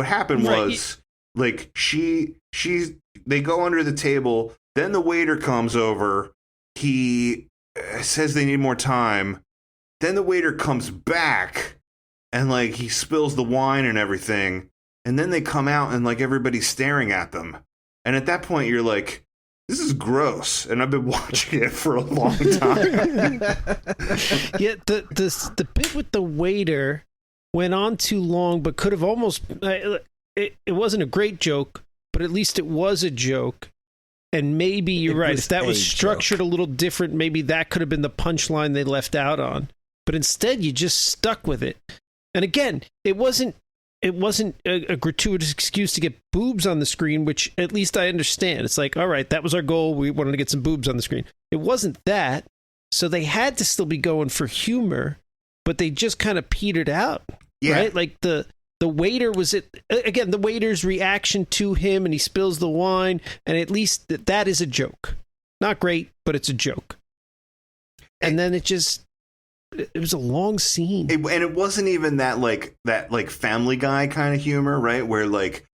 happened was like they go under the table, then the waiter comes over, he says they need more time, then the waiter comes back, and like he spills the wine and everything, and then they come out and like everybody's staring at them, and at that point you're like, this is gross, and I've been watching it for a long time. Yeah, the bit with the waiter went on too long, but could have almost it wasn't a great joke, but at least it was a joke. And maybe you're right. If that was structured a little different, maybe that could have been the punchline they left out on. But instead, you just stuck with it. And again, it wasn't a gratuitous excuse to get boobs on the screen, which at least I understand. It's like, all right, that was our goal. We wanted to get some boobs on the screen. It wasn't that. So they had to still be going for humor, but they just kind of petered out. Yeah. Right? Like the waiter was it again, the waiter's reaction to him, and he spills the wine, and at least that is a joke. Not great, but it's a joke. And then it was a long scene. And it wasn't even that like Family Guy kind of humor, right? Where like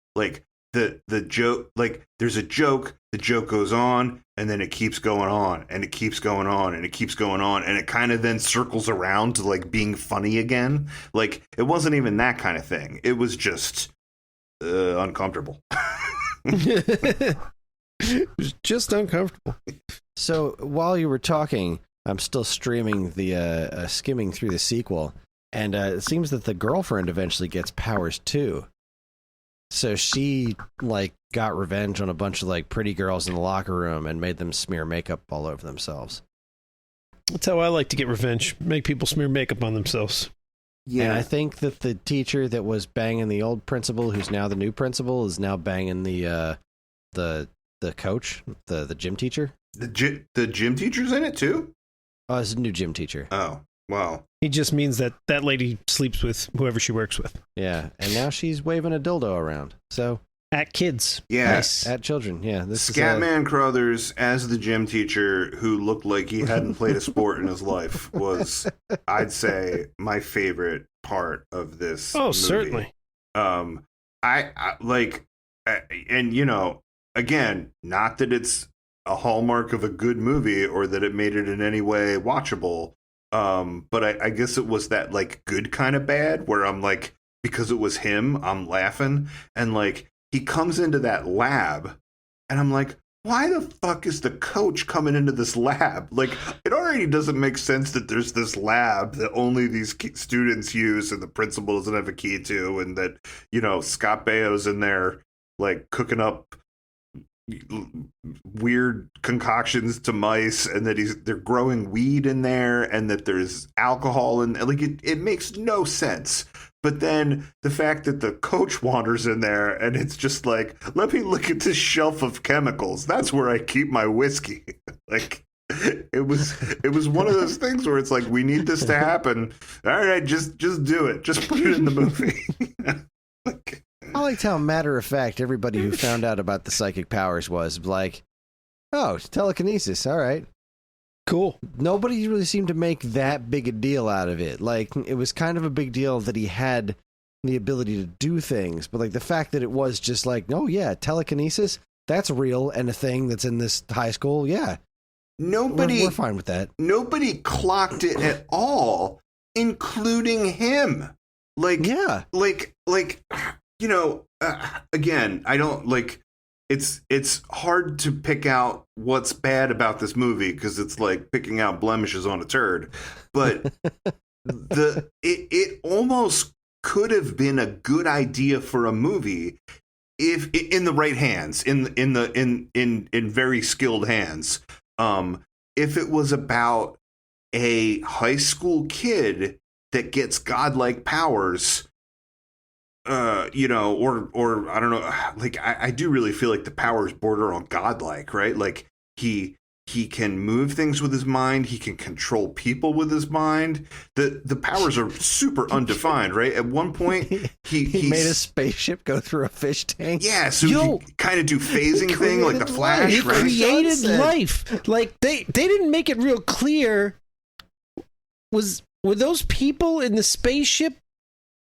the joke, like there's a joke, the joke goes on, and then it keeps going on, and it keeps going on, and it keeps going on, and it kind of then circles around to like being funny again. Like it wasn't even that kind of thing. It was just uncomfortable. It was just uncomfortable. So while you were talking, I'm still streaming the skimming through the sequel, and it seems that the girlfriend eventually gets powers too. So she like got revenge on a bunch of like pretty girls in the locker room and made them smear makeup all over themselves. That's how I like to get revenge. Make people smear makeup on themselves. Yeah, and I think that the teacher that was banging the old principal, who's now the new principal, is now banging the coach, the gym teacher. The gym teacher's in it too? Oh, it's a new gym teacher. Oh, wow. He just means that lady sleeps with whoever she works with. Yeah, and now she's waving a dildo around. So at kids. Yes. Nice. At children, yeah. This Scatman Crothers as the gym teacher who looked like he hadn't played a sport in his life was, I'd say, my favorite part of this movie. Certainly. I like, and you know, again, not that it's a hallmark of a good movie or that it made it in any way watchable. But I guess it was that like good kind of bad where I'm like, because it was him, I'm laughing. And like, he comes into that lab and I'm like, why the fuck is the coach coming into this lab? Like, it already doesn't make sense that there's this lab that only these students use and the principal doesn't have a key to, and that, you know, Scott Baio's in there like cooking up weird concoctions to mice, and that they're growing weed in there, and that there's alcohol, and like it makes no sense. But then the fact that the coach wanders in there and it's just like, let me look at this shelf of chemicals, that's where I keep my whiskey. Like it was one of those things where it's like, we need this to happen, all right, just do it, just put it in the movie. Like, I liked how matter of fact everybody who found out about the psychic powers was like, oh, telekinesis, all right. Cool. Nobody really seemed to make that big a deal out of it. Like, it was kind of a big deal that he had the ability to do things, but like the fact that it was just like, oh yeah, telekinesis, that's real and a thing that's in this high school, yeah. We're fine with that. Nobody clocked it at all, including him. Like, yeah. Like, you know, again, I don't like, it's hard to pick out what's bad about this movie because it's like picking out blemishes on a turd. But it almost could have been a good idea for a movie if in the right hands, in very skilled hands. If it was about a high school kid that gets godlike powers, or I don't know, like I do really feel like the powers border on godlike, right? Like he can move things with his mind. He can control people with his mind. The powers are super undefined, right? At one point, he made a spaceship go through a fish tank. Yeah, so he kind of do phasing thing like the Flash, he right? created life. Like they didn't make it real clear. Were those people in the spaceship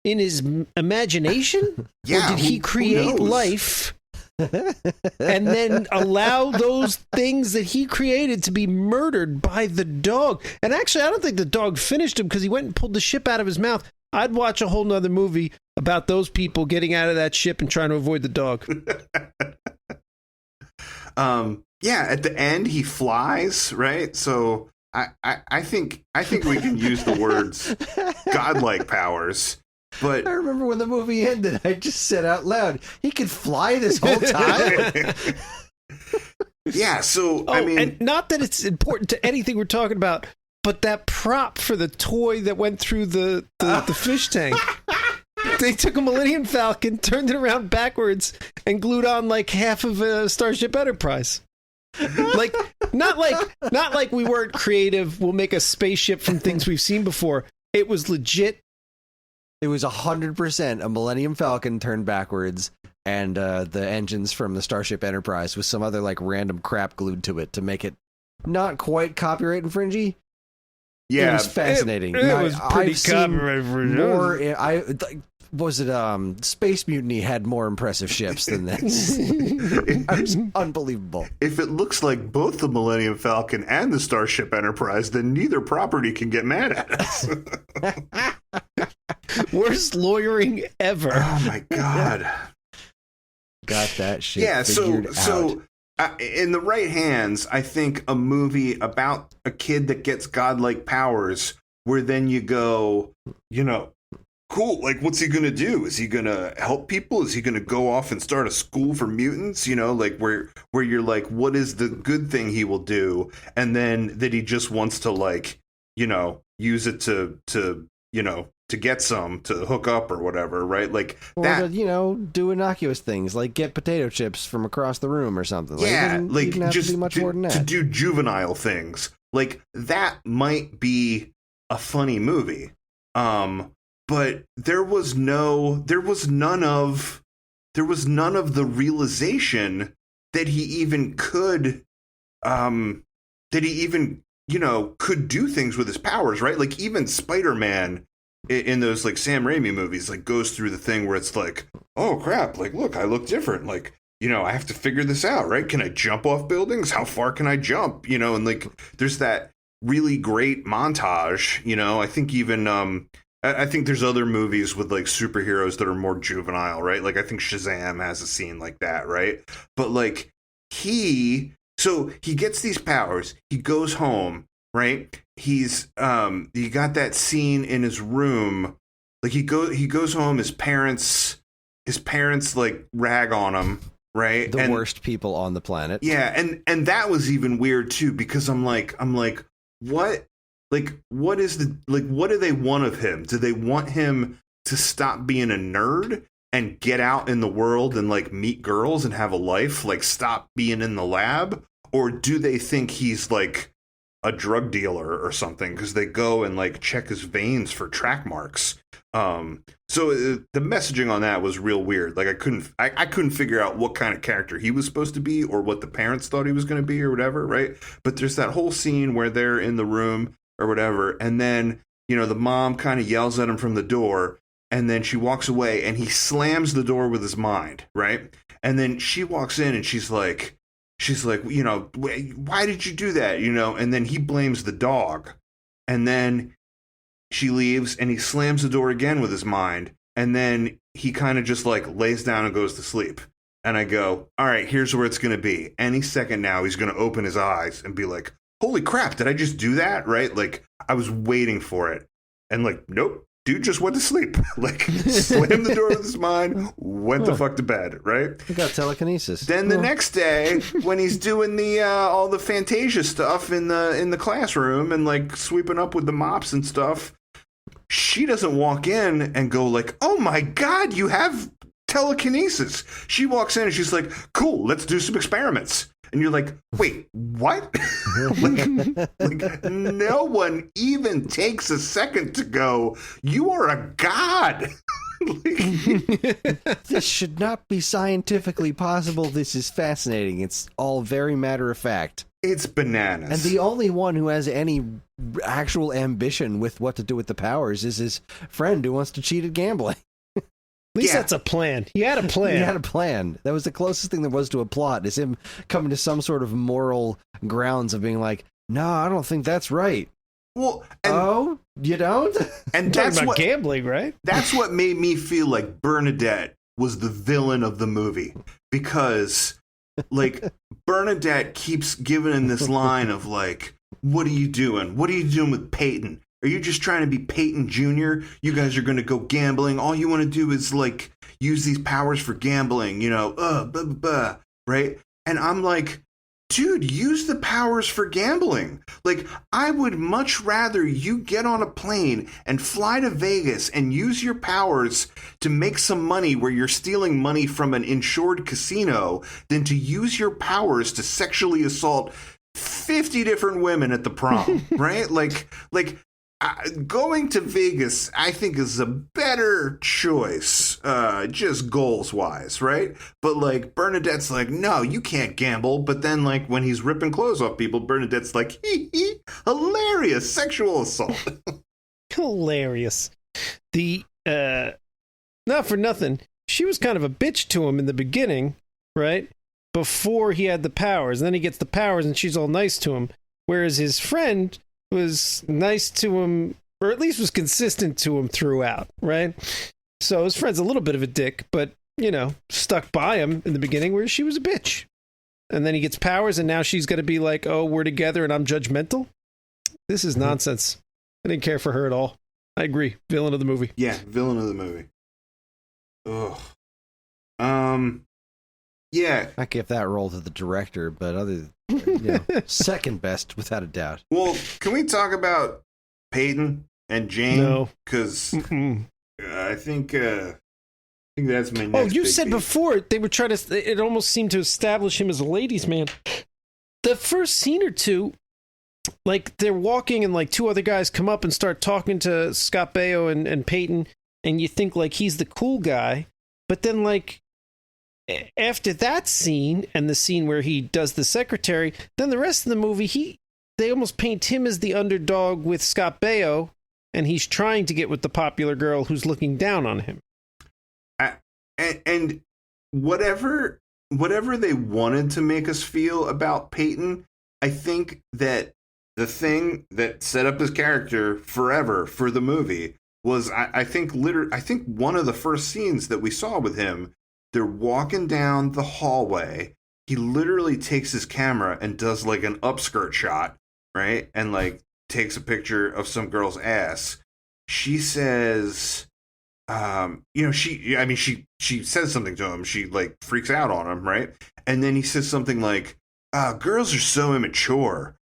in his imagination? Yeah, or did he create life? And then allow those things that he created to be murdered by the dog. And actually, I don't think the dog finished him because he went and pulled the ship out of his mouth. I'd watch a whole nother movie about those people getting out of that ship and trying to avoid the dog. Yeah, at the end he flies, right? So I think we can use the words godlike powers. But I remember when the movie ended, I just said out loud, he could fly this whole time. Yeah, so I mean, and not that it's important to anything we're talking about, but that prop for the toy that went through the fish tank. They took a Millennium Falcon, turned it around backwards, and glued on like half of a Starship Enterprise. Like not like we weren't creative. We'll make a spaceship from things we've seen before. It was legit. It was 100% a Millennium Falcon turned backwards, and the engines from the Starship Enterprise with some other like random crap glued to it to make it not quite copyright infringy. Yeah, it was fascinating. It was pretty copyright infringing. Was it Space Mutiny had more impressive ships than this? It was unbelievable. If it looks like both the Millennium Falcon and the Starship Enterprise, then neither property can get mad at us. Worst lawyering ever. Oh my god. Got that shit. Yeah, figured out. so in the right hands, I think a movie about a kid that gets godlike powers, where then you go, cool, like what's he gonna do? Is he gonna help people? Is he gonna go off and start a school for mutants? Like where you're like, what is the good thing he will do? And then that he just wants to like, use it to get some, to hook up or whatever, right? Like or that, to, do innocuous things like get potato chips from across the room or something. Yeah, like have just to do much more than that. To do juvenile things like that might be a funny movie. But there was none of the realization that he even could, could do things with his powers, right? Like even Spider-Man in those like Sam Raimi movies, like goes through the thing where it's like, oh crap, like look, I look different, like I have to figure this out, right? Can I jump off buildings? How far can I jump? And like there's that really great montage. I think even I think there's other movies with like superheroes that are more juvenile, right? Like I think Shazam has a scene like that, right? But like he gets these powers, he goes home, right? He's you got that scene in his room, like he goes home, his parents like rag on him, right? The worst people on the planet. Yeah, and that was even weird too, because I'm like what? Like, what do they want of him? Do they want him to stop being a nerd and get out in the world and like meet girls and have a life, like stop being in the lab? Or do they think he's like a drug dealer or something? Because they go and like check his veins for track marks. So the messaging on that was real weird. Like I couldn't figure out what kind of character he was supposed to be or what the parents thought he was going to be or whatever, right? But there's that whole scene where they're in the room or whatever, and then the mom kind of yells at him from the door, and then she walks away and he slams the door with his mind, right? And then she walks in and she's like, why did you do that? And then he blames the dog, and then she leaves and he slams the door again with his mind, and then he kind of just like lays down and goes to sleep. And I go, all right, here's where it's going to be. Any second now he's going to open his eyes and be like, holy crap, did I just do that? Right? Like I was waiting for it. And like, nope, dude just went to sleep. Like, slammed the door with his mind, went the fuck to bed, right? He got telekinesis. Then the next day, when he's doing the all the Fantasia stuff in the classroom and like sweeping up with the mops and stuff, she doesn't walk in and go like, "Oh my God, you have telekinesis." She walks in and she's like, "Cool, let's do some experiments." And you're like, "Wait, what?" like, no one even takes a second to go, "You are a god." This should not be scientifically possible. This is fascinating. It's all very matter of fact. It's bananas. And the only one who has any actual ambition with what to do with the powers is his friend who wants to cheat at gambling. At least that's a plan. He had a plan. He had a plan. That was the closest thing there was to a plot, is him coming to some sort of moral grounds of being like, "No, I don't think that's right." Well, oh, you don't? And Talking that's about what gambling, right? That's what made me feel like Bernadette was the villain of the movie, because like Bernadette keeps giving him this line of like, "What are you doing? What are you doing with Peyton? Are you just trying to be Peyton Jr.? You guys are going to go gambling. All you want to do is like use these powers for gambling, you know, blah, blah, blah," right? And I'm like, dude, use the powers for gambling. Like, I would much rather you get on a plane and fly to Vegas and use your powers to make some money where you're stealing money from an insured casino than to use your powers to sexually assault 50 different women at the prom, right? Like, going to Vegas, I think, is a better choice, just goals wise, right? But like Bernadette's like, "No, you can't gamble." But then, like, when he's ripping clothes off people, Bernadette's like, hilarious sexual assault. Hilarious. The not for nothing, she was kind of a bitch to him in the beginning, right? Before he had the powers, and then he gets the powers, and she's all nice to him. Whereas his friend was nice to him, or at least was consistent to him throughout, right? So his friend's a little bit of a dick, but, you know, stuck by him in the beginning where she was a bitch. And then he gets powers, and now she's going to be like, "Oh, we're together and I'm judgmental." This is nonsense. I didn't care for her at all. I agree. Villain of the movie. Yeah, villain of the movie. Ugh. Yeah. I give that role to the director, but second best without a doubt. Well, can we talk about Peyton and Jane? No. Because I think that's my next. Oh, you big said beat. before they were trying to. It almost seemed to establish him as a ladies' man. The first scene or two, like they're walking and like two other guys come up and start talking to Scott Baio and Peyton, and you think like he's the cool guy, but then like after that scene and the scene where he does the secretary, then the rest of the movie they almost paint him as the underdog with Scott Baio, and he's trying to get with the popular girl who's looking down on him. And whatever they wanted to make us feel about Peyton, I think that the thing that set up his character forever for the movie was, I think one of the first scenes that we saw with him, they're walking down the hallway. He literally takes his camera and does like an upskirt shot, right? And like takes a picture of some girl's ass. She says, she says something to him. She like freaks out on him, right? And then he says something like, "Girls are so immature."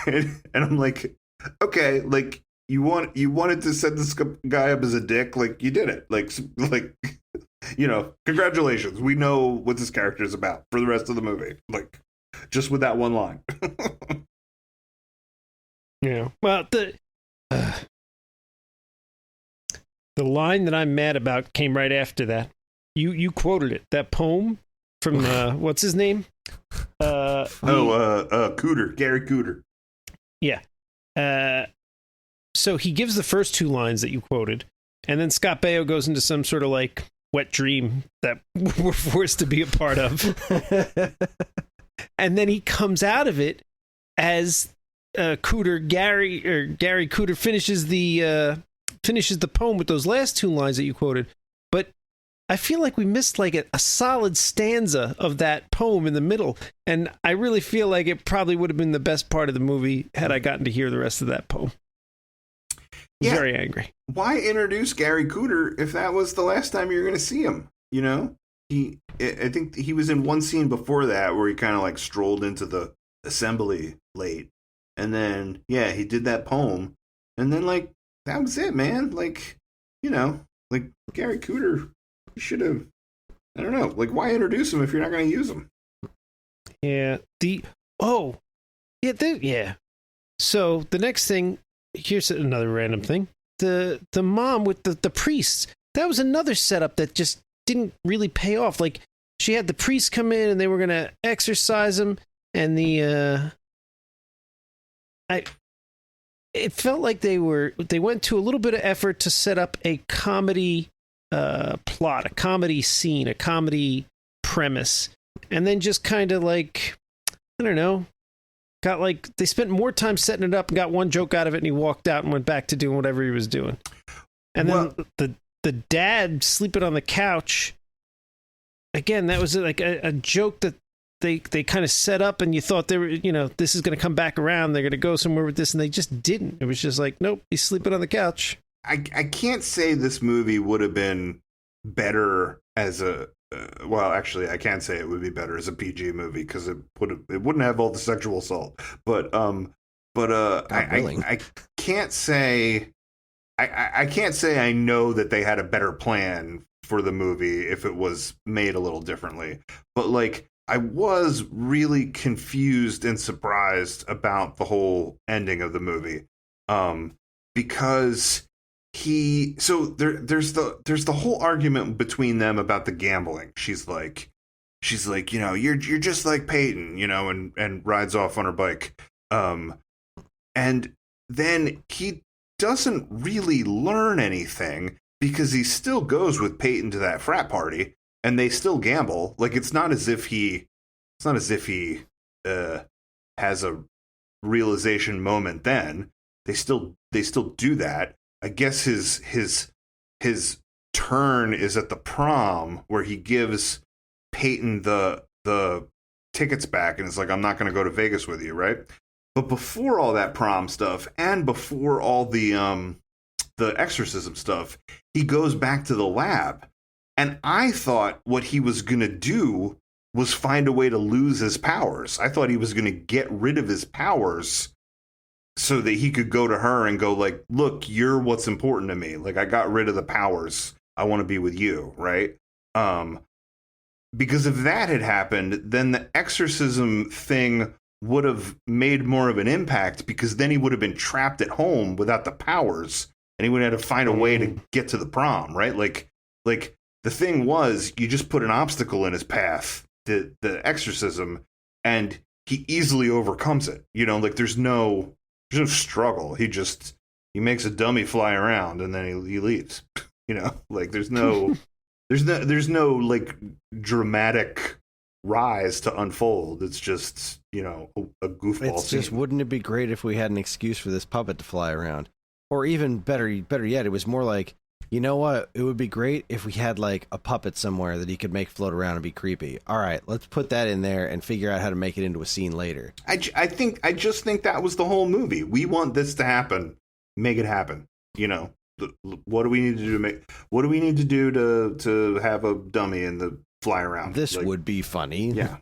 And I'm like, okay, like you wanted to set this guy up as a dick, like you did it, like congratulations. We know what this character is about for the rest of the movie, like just with that one line. Yeah. Well, the line that I'm mad about came right after that. You quoted it. That poem from what's his name? Cooter, Gary Cooter. Yeah. So he gives the first two lines that you quoted, and then Scott Baio goes into some sort of like wet dream that we're forced to be a part of. And then he comes out of it as Gary Cooter finishes the poem with those last two lines that you quoted. But I feel like we missed like a solid stanza of that poem in the middle, and I really feel like it probably would have been the best part of the movie had I gotten to hear the rest of that poem. Yeah. Very angry. Why introduce Gary Cooter if that was the last time you're going to see him? You know, I think he was in one scene before that where he kind of like strolled into the assembly late, and then he did that poem, and then like that was it, man. Like, you know, like Gary Cooter, you should have. I don't know, like why introduce him if you're not going to use him? Yeah. So the next thing, here's another random thing. The mom with the priests, that was another setup that just didn't really pay off. Like, she had the priests come in and they were going to exorcise him, and it felt like they went to a little bit of effort to set up a comedy plot, a comedy scene, a comedy premise, and then just kind of like, I don't know, got like, they spent more time setting it up and got one joke out of it, and he walked out and went back to doing whatever he was doing. And then the dad sleeping on the couch, again, that was like a joke that they kind of set up, and you thought they were, you know, this is going to come back around, they're going to go somewhere with this, and they just didn't. It was just like, nope, he's sleeping on the couch. I can't say this movie would have been better as a well, actually, I can say it would be better as a PG movie because it wouldn't have all the sexual assault. But I can't say I can't say I know that they had a better plan for the movie if it was made a little differently. But like, I was really confused and surprised about the whole ending of the movie, because there's the whole argument between them about the gambling. She's like, you know, you're just like Peyton, you know, and rides off on her bike. And then he doesn't really learn anything because he still goes with Peyton to that frat party and they still gamble. Like, it's not as if he has a realization moment then. They still do that. I guess his turn is at the prom where he gives Peyton the tickets back and is like, I'm not going to go to Vegas with you, right? But before all that prom stuff and before all the exorcism stuff, he goes back to the lab. And I thought what he was going to do was find a way to lose his powers. I thought he was going to get rid of his powers so that he could go to her and go like, look, you're what's important to me. Like, I got rid of the powers. I want to be with you, right? Because if that had happened, then the exorcism thing would have made more of an impact, because then he would have been trapped at home without the powers and he would have had to find a way to get to the prom, right? Like the thing was, you just put an obstacle in his path, the exorcism, and he easily overcomes it. You know, like there's no struggle. He makes a dummy fly around and then he leaves. You know, like there's no like dramatic rise to unfold. It's just, you know, a goofball scene. Just, wouldn't it be great if we had an excuse for this puppet to fly around? Or even better yet, it was more like, you know what? It would be great if we had like a puppet somewhere that he could make float around and be creepy. All right, let's put that in there and figure out how to make it into a scene later. I just think that was the whole movie. We want this to happen. Make it happen. You know, what do we need to do what do we need to do to have a dummy in the fly around? This would be funny. Yeah.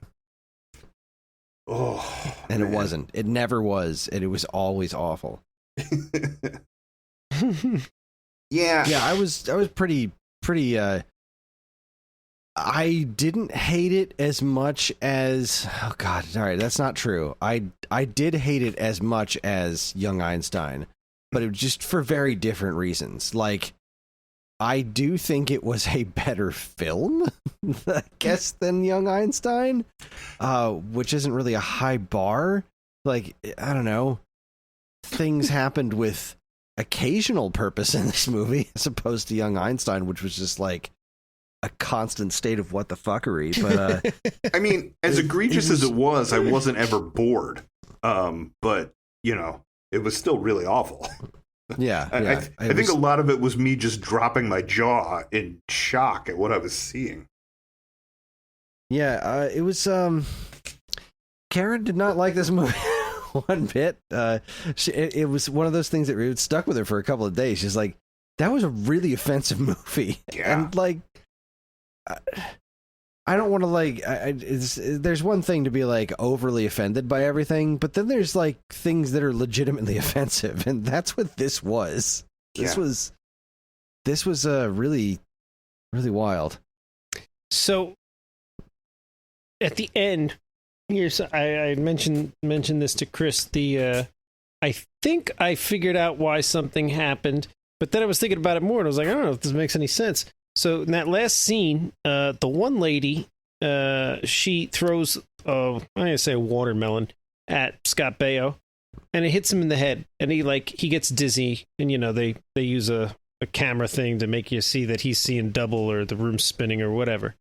Oh, and man. It wasn't. It never was, and it was always awful. Yeah, I was pretty I didn't hate it as much as, oh god, all right, that's not true. I did hate it as much as Young Einstein, but it was just for very different reasons. Like, I do think it was a better film, I guess, than Young Einstein, which isn't really a high bar. Like, I don't know, things happened with occasional purpose in this movie as opposed to Young Einstein, which was just like a constant state of what the fuckery. But I mean, as egregious as it was, I wasn't ever bored. But you know, it was still really awful. Yeah, I think a lot of it was me just dropping my jaw in shock at what I was seeing. Yeah, it was. Karen did not like this movie one bit. It was one of those things that it stuck with her for a couple of days. She's like, that was a really offensive movie. Yeah. And like, I don't want to like, there's one thing to be like overly offended by everything, but then there's like things that are legitimately offensive. And that's what this was. This was really, really wild. So at the end, here's I mentioned this to Kris. I think I figured out why something happened, but then I was thinking about it more, and I was like, I don't know if this makes any sense. So in that last scene, the one lady, she throws I'm gonna say a watermelon at Scott Baio, and it hits him in the head, and he gets dizzy, and they use a camera thing to make you see that he's seeing double or the room's spinning or whatever.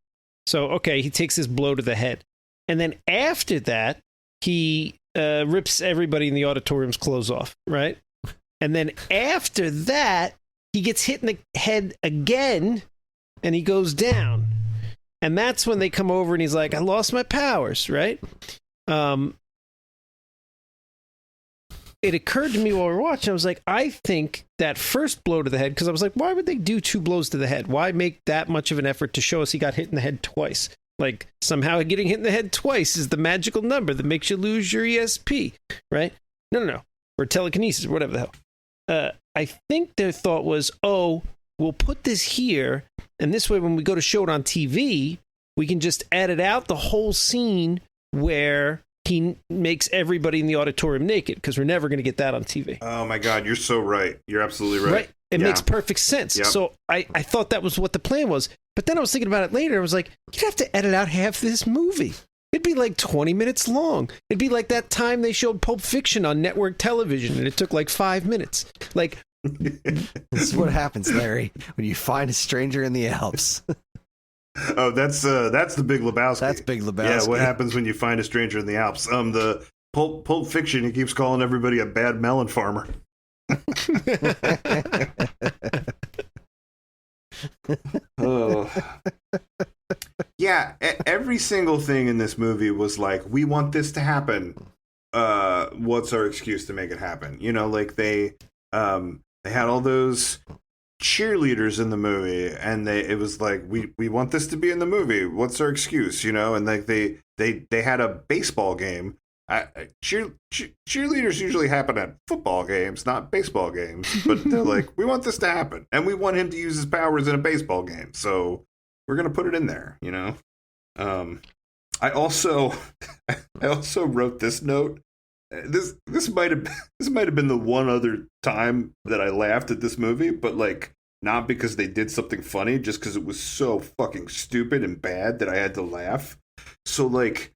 So okay, he takes this blow to the head, and then after that, he rips everybody in the auditorium's clothes off, right? And then after that, he gets hit in the head again, and he goes down. And that's when they come over and he's like, I lost my powers, right? It occurred to me while we were watching, I was like, I think that first blow to the head, because I was like, why would they do 2 blows to the head? Why make that much of an effort to show us he got hit in the head twice? Like, somehow getting hit in the head twice is the magical number that makes you lose your ESP, right? No. Or telekinesis, or whatever the hell. I think their thought was, we'll put this here, and this way when we go to show it on TV, we can just edit out the whole scene where he makes everybody in the auditorium naked, because we're never going to get that on TV. Oh my God, you're so right. You're absolutely right. It makes perfect sense. Yep. So I thought that was what the plan was. But then I was thinking about it later. I was like, you'd have to edit out half this movie. It'd be like 20 minutes long. It'd be like that time they showed Pulp Fiction on network television, and it took like 5 minutes. Like, this is what happens, Larry, when you find a stranger in the Alps. Oh, that's the Big Lebowski. That's Big Lebowski. Yeah, what happens when you find a stranger in the Alps? The Pulp Fiction, he keeps calling everybody a bad melon farmer. Oh. Yeah, every single thing in this movie was like, we want this to happen. What's our excuse to make it happen? Like they had all those cheerleaders in the movie, and it was like, we want this to be in the movie. What's our excuse? And like they had a baseball game. Cheerleaders usually happen at football games, not baseball games. But they're like, we want this to happen, and we want him to use his powers in a baseball game. So we're gonna put it in there. I also wrote this note. This might have been the one other time that I laughed at this movie, but like not because they did something funny, just because it was so fucking stupid and bad that I had to laugh. So like,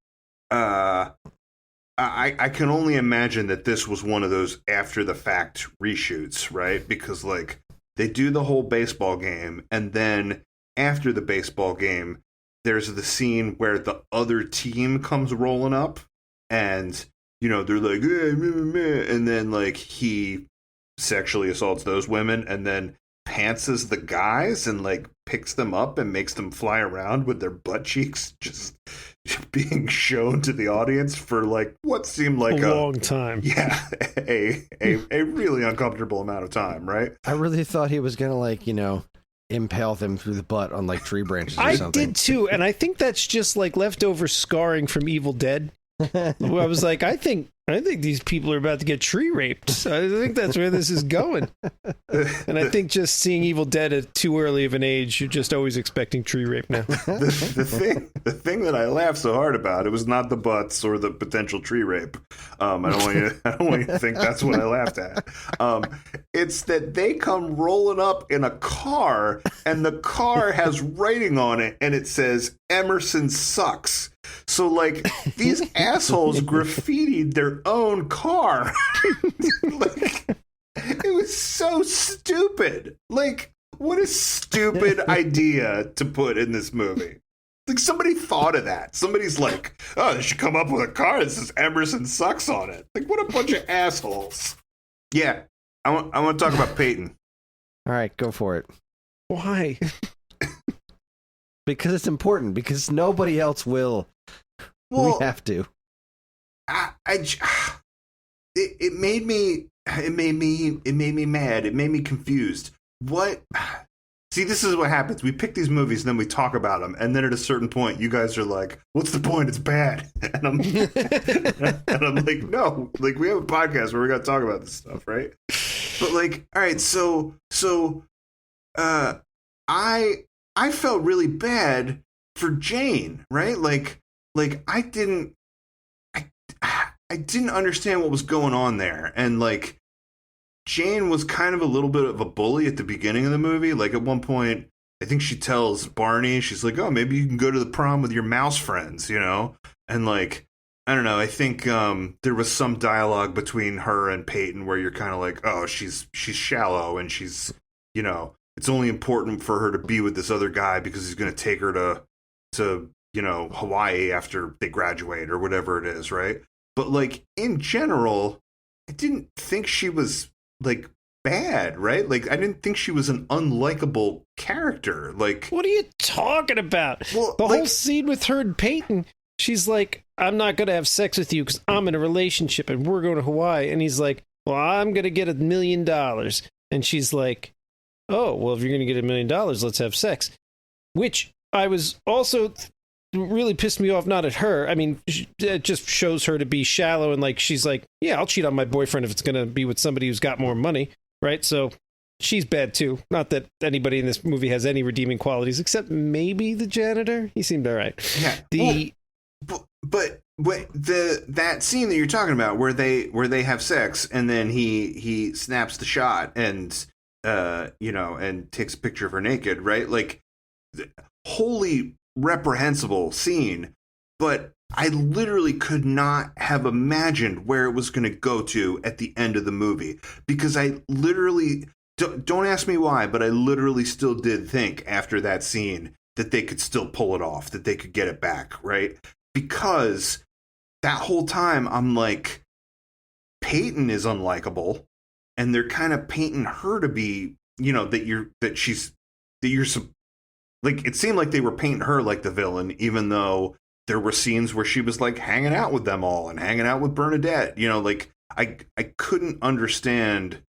I can only imagine that this was one of those after the fact reshoots, right? Because like they do the whole baseball game, and then after the baseball game, there's the scene where the other team comes rolling up, and they're like, and then like he sexually assaults those women, and then pantses the guys and like picks them up and makes them fly around with their butt cheeks just being shown to the audience for like what seemed like a long time. Yeah, a really uncomfortable amount of time, right? I really thought he was gonna like impale them through the butt on like tree branches or something. I did too, and I think that's just like leftover scarring from Evil Dead. I was like, I think these people are about to get tree raped. I think that's where this is going. And I think just seeing Evil Dead at too early of an age, you're just always expecting tree rape now. The thing that I laughed so hard about, it was not the butts or the potential tree rape. I don't want you to think that's what I laughed at. It's that they come rolling up in a car, and the car has writing on it, and it says Emerson sucks. So like these assholes graffitied their own car. Like, it was so stupid. Like, what a stupid idea to put in this movie. Like, somebody thought of that. Somebody's like, oh, they should come up with a car that says Emerson sucks on it. Like, what a bunch of assholes. Yeah, I want to talk about Peyton. All right, go for it. Why? Because it's important. Because nobody else will. Well, we have to. it made me mad. It made me confused. What? See, this is what happens. We pick these movies and then we talk about them, and then at a certain point, you guys are like, "What's the point? It's bad." And I'm like, "No, like we have a podcast where we got to talk about this stuff, right?" But like, all right, so I felt really bad for Jane, right? Like I didn't understand what was going on there, and like Jane was kind of a little bit of a bully at the beginning of the movie. Like at one point, I think she tells Barney, she's like, "Oh, maybe you can go to the prom with your mouse friends," you know? And like, I don't know, I think there was some dialogue between her and Peyton where you're kind of like, oh, she's shallow, and she's, you know, it's only important for her to be with this other guy because he's going to take her to, you know, Hawaii after they graduate or whatever it is, right? But like in general, I didn't think she was like bad, right? Like I didn't think she was an unlikable character. Like, what are you talking about? Well, the like, whole scene with her and Peyton, she's like, "I'm not going to have sex with you because I'm in a relationship and we're going to Hawaii." And he's like, "Well, I'm going to get $1 million." And she's like, "Oh, well, if you're going to get $1 million, let's have sex." Which I was also really pissed me off, not at her. I mean, it just shows her to be shallow, and like she's like, "Yeah, I'll cheat on my boyfriend if it's going to be with somebody who's got more money," right? So she's bad too. Not that anybody in this movie has any redeeming qualities, except maybe the janitor. He seemed all right. Yeah. But that scene that you're talking about where they have sex and then he snaps the shot and you know, and takes a picture of her naked, right? Like, wholly reprehensible scene, but I literally could not have imagined where it was going to go to at the end of the movie, because I literally don't ask me why, but I literally still did think after that scene that they could still pull it off, that they could get it back, right? Because that whole time I'm like, Peyton is unlikable, and they're kind of painting her to be, you know, that you're like, it seemed like they were painting her like the villain, even though there were scenes where she was like hanging out with them all and hanging out with Bernadette. You know, like I couldn't understand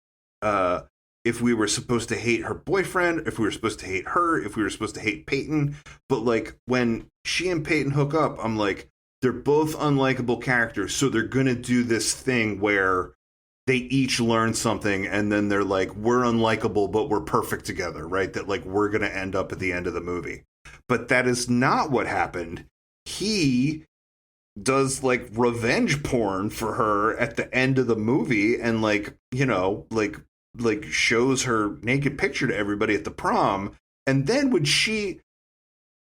if we were supposed to hate her boyfriend, if we were supposed to hate her, if we were supposed to hate Peyton. But like when she and Peyton hook up, I'm like, they're both unlikable characters, so they're gonna do this thing where they each learn something, and then they're like, we're unlikable, but we're perfect together, right? That like we're going to end up at the end of the movie. But that is not what happened. He does like revenge porn for her at the end of the movie, and like, you know, like shows her naked picture to everybody at the prom. And then when she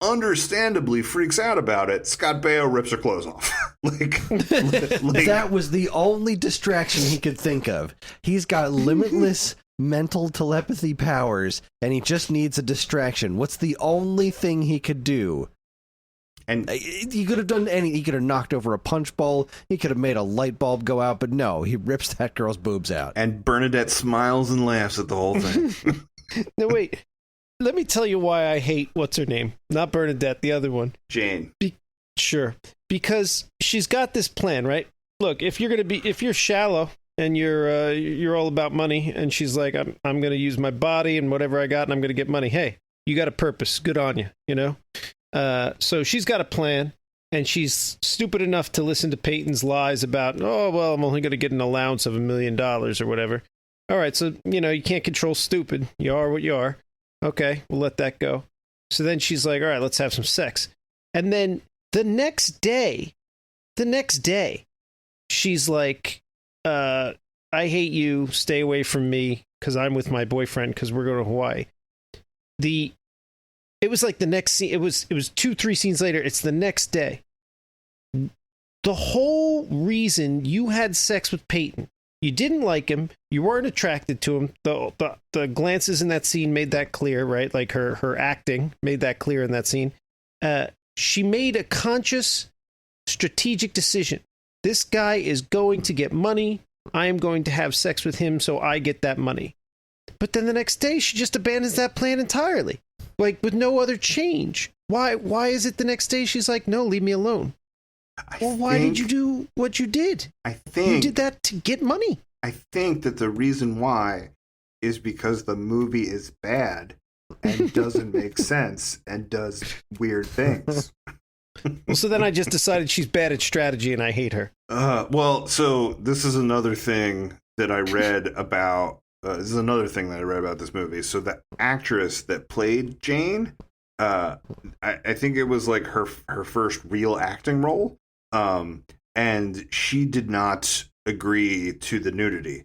understandably freaks out about it, Scott Baio rips her clothes off. like that was the only distraction he could think of. He's got limitless mental telepathy powers, and he just needs a distraction. What's the only thing he could do? And he could have done anything. He could have knocked over a punch bowl. He could have made a light bulb go out, but no, he rips that girl's boobs out. And Bernadette smiles and laughs at the whole thing. No, wait. Let me tell you why I hate what's her name. Not Bernadette, the other one. Jane. Sure. Because she's got this plan, right? Look, if you're shallow and you're all about money, and she's like, I'm going to use my body and whatever I got, and I'm going to get money. Hey, you got a purpose. Good on you, you know? So she's got a plan, and she's stupid enough to listen to Peyton's lies about, oh, well, I'm only going to get an allowance of $1 million or whatever. All right, so, you know, you can't control stupid. You are what you are. Okay, we'll let that go. So then she's like, all right, let's have some sex. And then the next day, she's like, I hate you. Stay away from me because I'm with my boyfriend because we're going to Hawaii. It was like the next scene. It was 2-3 scenes later. It's the next day. The whole reason you had sex with Peyton, you didn't like him. You weren't attracted to him. The glances in that scene made that clear, right? Like her acting made that clear in that scene. She made a conscious, strategic decision. This guy is going to get money. I am going to have sex with him so I get that money. But then the next day, she just abandons that plan entirely, like with no other change. Why is it the next day she's like, no, leave me alone? Well, why did you do what you did? I think You did that to get money. I think that the reason why is because the movie is bad and doesn't make sense and does weird things. Well, so then I just decided she's bad at strategy and I hate her. Well, so this is another thing that I read about. This movie. So the actress that played Jane, I think it was like her first real acting role, and she did not agree to the nudity.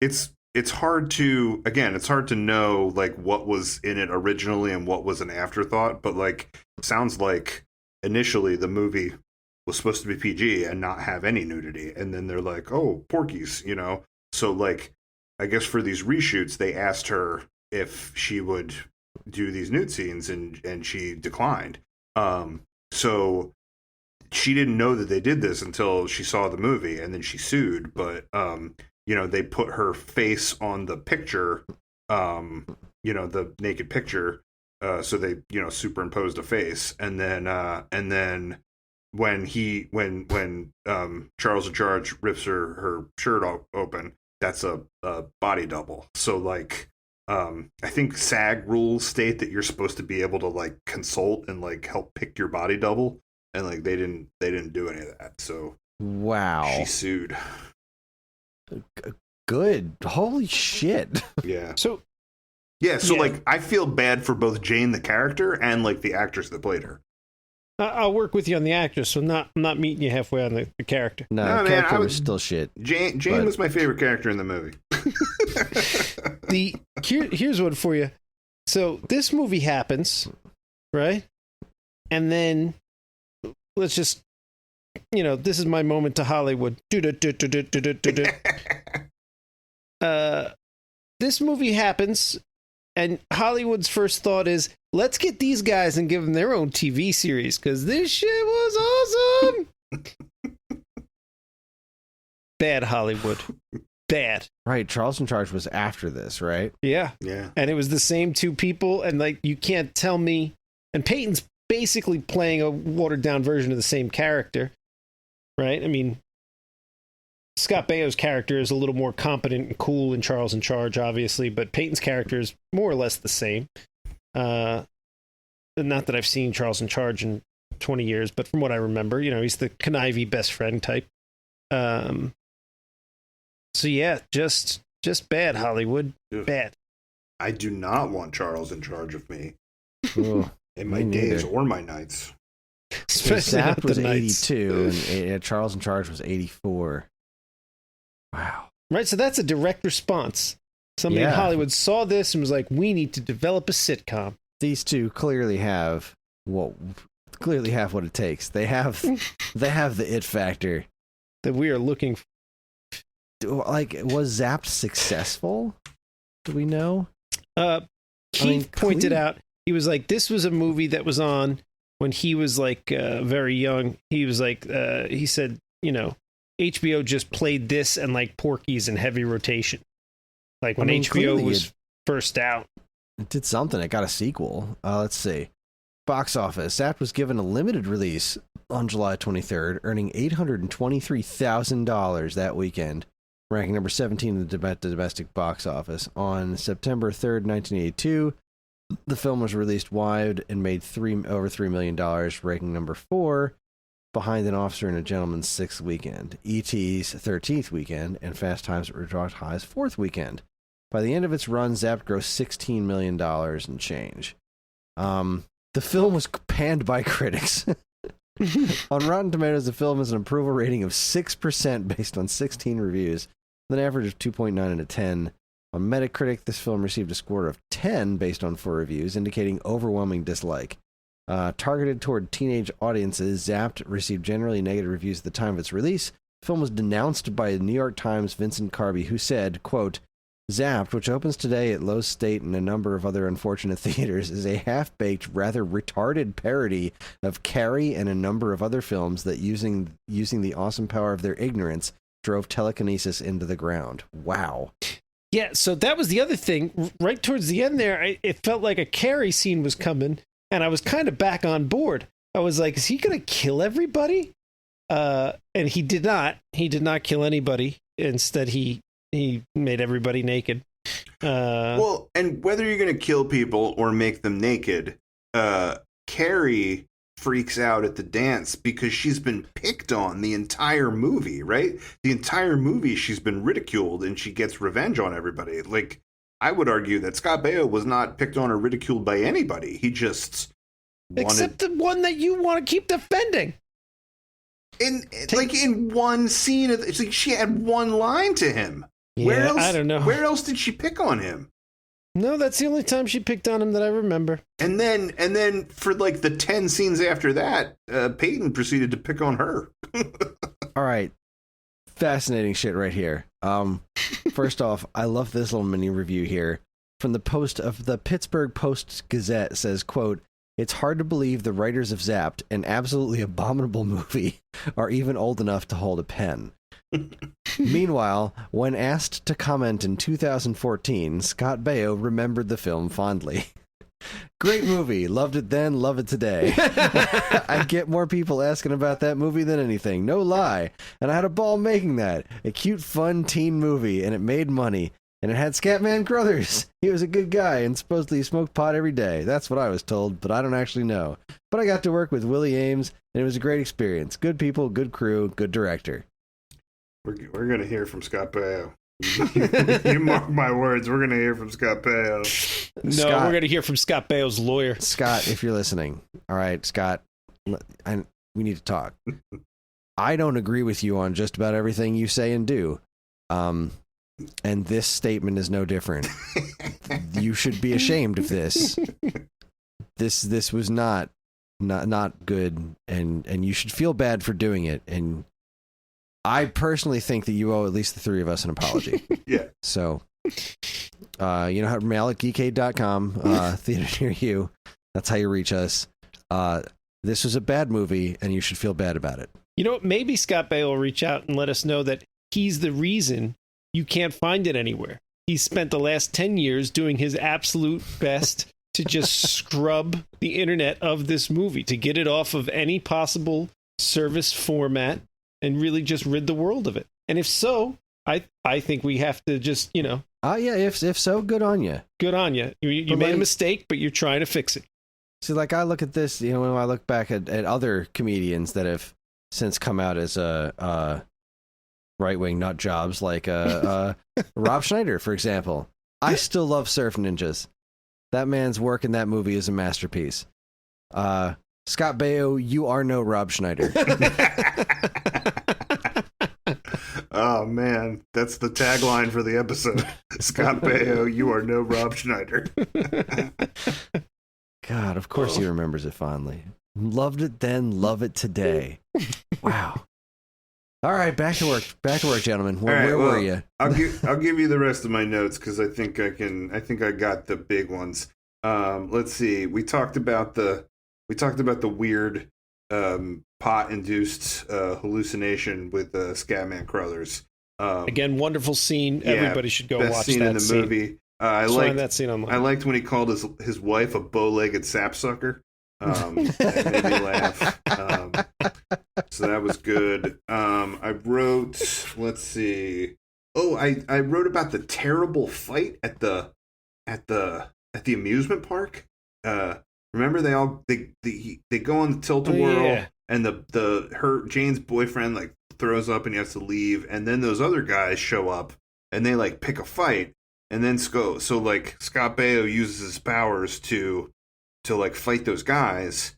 It's hard to know like what was in it originally and what was an afterthought, but like sounds like initially the movie was supposed to be PG and not have any nudity, and then they're like, oh, Porky's, you know. So like I guess for these reshoots they asked her if she would do these nude scenes, and she declined. So she didn't know that they did this until she saw the movie, and then she sued. But you know, they put her face on the picture, you know, the naked picture, so they, you know, superimposed a face, and then when Charles in Charge rips her shirt open, that's a body double. So like I think SAG rules state that you're supposed to be able to like consult and like help pick your body double, and like they didn't do any of that. So Wow. she sued. Good. Holy shit. Yeah. So Like I feel bad for both Jane the character and like the actress that played her. I'll work with you on the actress. So I'm not meeting you halfway on the character. No, No, the man, character I was would- still shit. Jane But- was my favorite character in the movie. Here's one for you. So this movie happens, right? And then let's just, you know, this is my moment to Hollywood. This movie happens, and Hollywood's first thought is, let's get these guys and give them their own TV series, because this shit was awesome. Bad Hollywood. Bad. Right, Charles in Charge was after this, right? Yeah. Yeah. And it was the same two people, and like you can't tell me. And Peyton's basically playing a watered down version of the same character, right? I mean, Scott Baio's character is a little more competent and cool in Charles in Charge, obviously, but Peyton's character is more or less the same. Not that I've seen Charles in Charge in 20 years, but from what I remember, you know, he's the conniving best friend type. So yeah, just bad Hollywood, Ugh. bad. I do not want Charles in charge of me Ooh. in my Me days neither. or my nights. Especially not Zapped the was nights. 82, and Charles in Charge was 84. Wow. Right, so that's a direct response. Somebody in Yeah. Hollywood saw this and was like, "We need to develop a sitcom." These two clearly have what it takes. They have the it factor. That we are looking for. Like, was Zapped successful? Do we know? Keith pointed Cleve- out, he was like, this was a movie that was on when he was like very young. He was like, he said, you know, HBO just played this and like Porky's in heavy rotation. Like when HBO clearly was first out. It did something. It got a sequel. Let's see. Box office. Zapped was given a limited release on July 23rd, earning $823,000 that weekend, ranking number 17 in the domestic box office. On September 3rd, 1982, the film was released wide and made over $3 million, ranking number 4, behind An Officer and a Gentleman's 6th weekend, E.T.'s 13th weekend, and Fast Times at Ridgemont High's 4th weekend. By the end of its run, Zapped grossed $16 million and change. The film was panned by critics. On Rotten Tomatoes, the film has an approval rating of 6% based on 16 reviews, with an average of 2.9 out of 10. On Metacritic, this film received a score of 10 based on 4 reviews, indicating overwhelming dislike. Targeted toward teenage audiences, Zapped received generally negative reviews at the time of its release. The film was denounced by New York Times' Vincent Carby, who said, quote, Zapped, which opens today at Lowe's State and a number of other unfortunate theaters, is a half-baked, rather retarded parody of Carrie and a number of other films that, using the awesome power of their ignorance, drove telekinesis into the ground. Wow. Yeah, so that was the other thing. Right towards the end there, it felt like a Carrie scene was coming, and I was kind of back on board. I was like, is he going to kill everybody? And he did not. He did not kill anybody. Instead, he made everybody naked. Well, and whether you're going to kill people or make them naked, Carrie freaks out at the dance because she's been picked on the entire movie, right? The entire movie she's been ridiculed and she gets revenge on everybody. Like, I would argue that Scott Baio was not picked on or ridiculed by anybody. He just except the one that you want to keep defending. In one scene, it's like she had one line to him. Yeah, where else, I don't know. Where else did she pick on him? No, that's the only time she picked on him that I remember. And then for like the 10 scenes after that, Peyton proceeded to pick on her. All right. Fascinating shit right here. First off, I love this little mini review here. From the post of the Pittsburgh Post-Gazette says, quote, "It's hard to believe the writers of Zapped, an absolutely abominable movie, are even old enough to hold a pen." Meanwhile, when asked to comment in 2014, Scott Baio remembered the film fondly. "Great movie. Loved it then, love it today. I get more people asking about that movie than anything. No lie. And I had a ball making that. A cute, fun teen movie, and it made money. And it had Scatman Crothers. He was a good guy and supposedly smoked pot every day. That's what I was told, but I don't actually know. But I got to work with Willie Ames, and it was a great experience. Good people, good crew, good director." We're going to hear from Scott Baio. You mark my words, we're going to hear from Scott Baio. No, Scott, we're going to hear from Scott Baio's lawyer. Scott, if you're listening. All right, Scott, we need to talk. I don't agree with you on just about everything you say and do. And this statement is no different. You should be ashamed of this. This was not good, and you should feel bad for doing it. And I personally think that you owe at least the three of us an apology. Yeah. So, you know how to mail at geekade.com, theater near you. That's how you reach us. This was a bad movie, and you should feel bad about it. You know what? Maybe Scott Baio will reach out and let us know that he's the reason you can't find it anywhere. He's spent the last 10 years doing his absolute best to just scrub the internet of this movie, to get it off of any possible service format and really just rid the world of it. And if so, I think we have to just, yeah, if so, good on you. good on you. You made a mistake, but you're trying to fix it. See, like, I look at this, when I look back at other comedians that have since come out as right-wing nut jobs, like Rob Schneider, for example. I still love Surf Ninjas. That man's work in that movie is a masterpiece. Scott Baio, you are no Rob Schneider. Oh, man. That's the tagline for the episode. Scott Baio, you are no Rob Schneider. God, of course he remembers it fondly. Loved it then, love it today. Wow. All right, back to work. Back to work, gentlemen. Where were you? I'll give you the rest of my notes because I think I got the big ones. Let's see. We talked about the weird pot-induced hallucination with Scatman Crothers. Again, wonderful scene. Yeah, Everybody should go best watch scene that in the scene. movie. I liked that scene online. I liked when he called his wife a bow-legged sapsucker. That made me laugh. So that was good. I wrote. Let's see. Oh, I wrote about the terrible fight at the amusement park. Remember they go on the tilt-a-whirl, and Jane's boyfriend like throws up and he has to leave, and then those other guys show up and they like pick a fight, and then so like Scott Baio uses his powers to like fight those guys,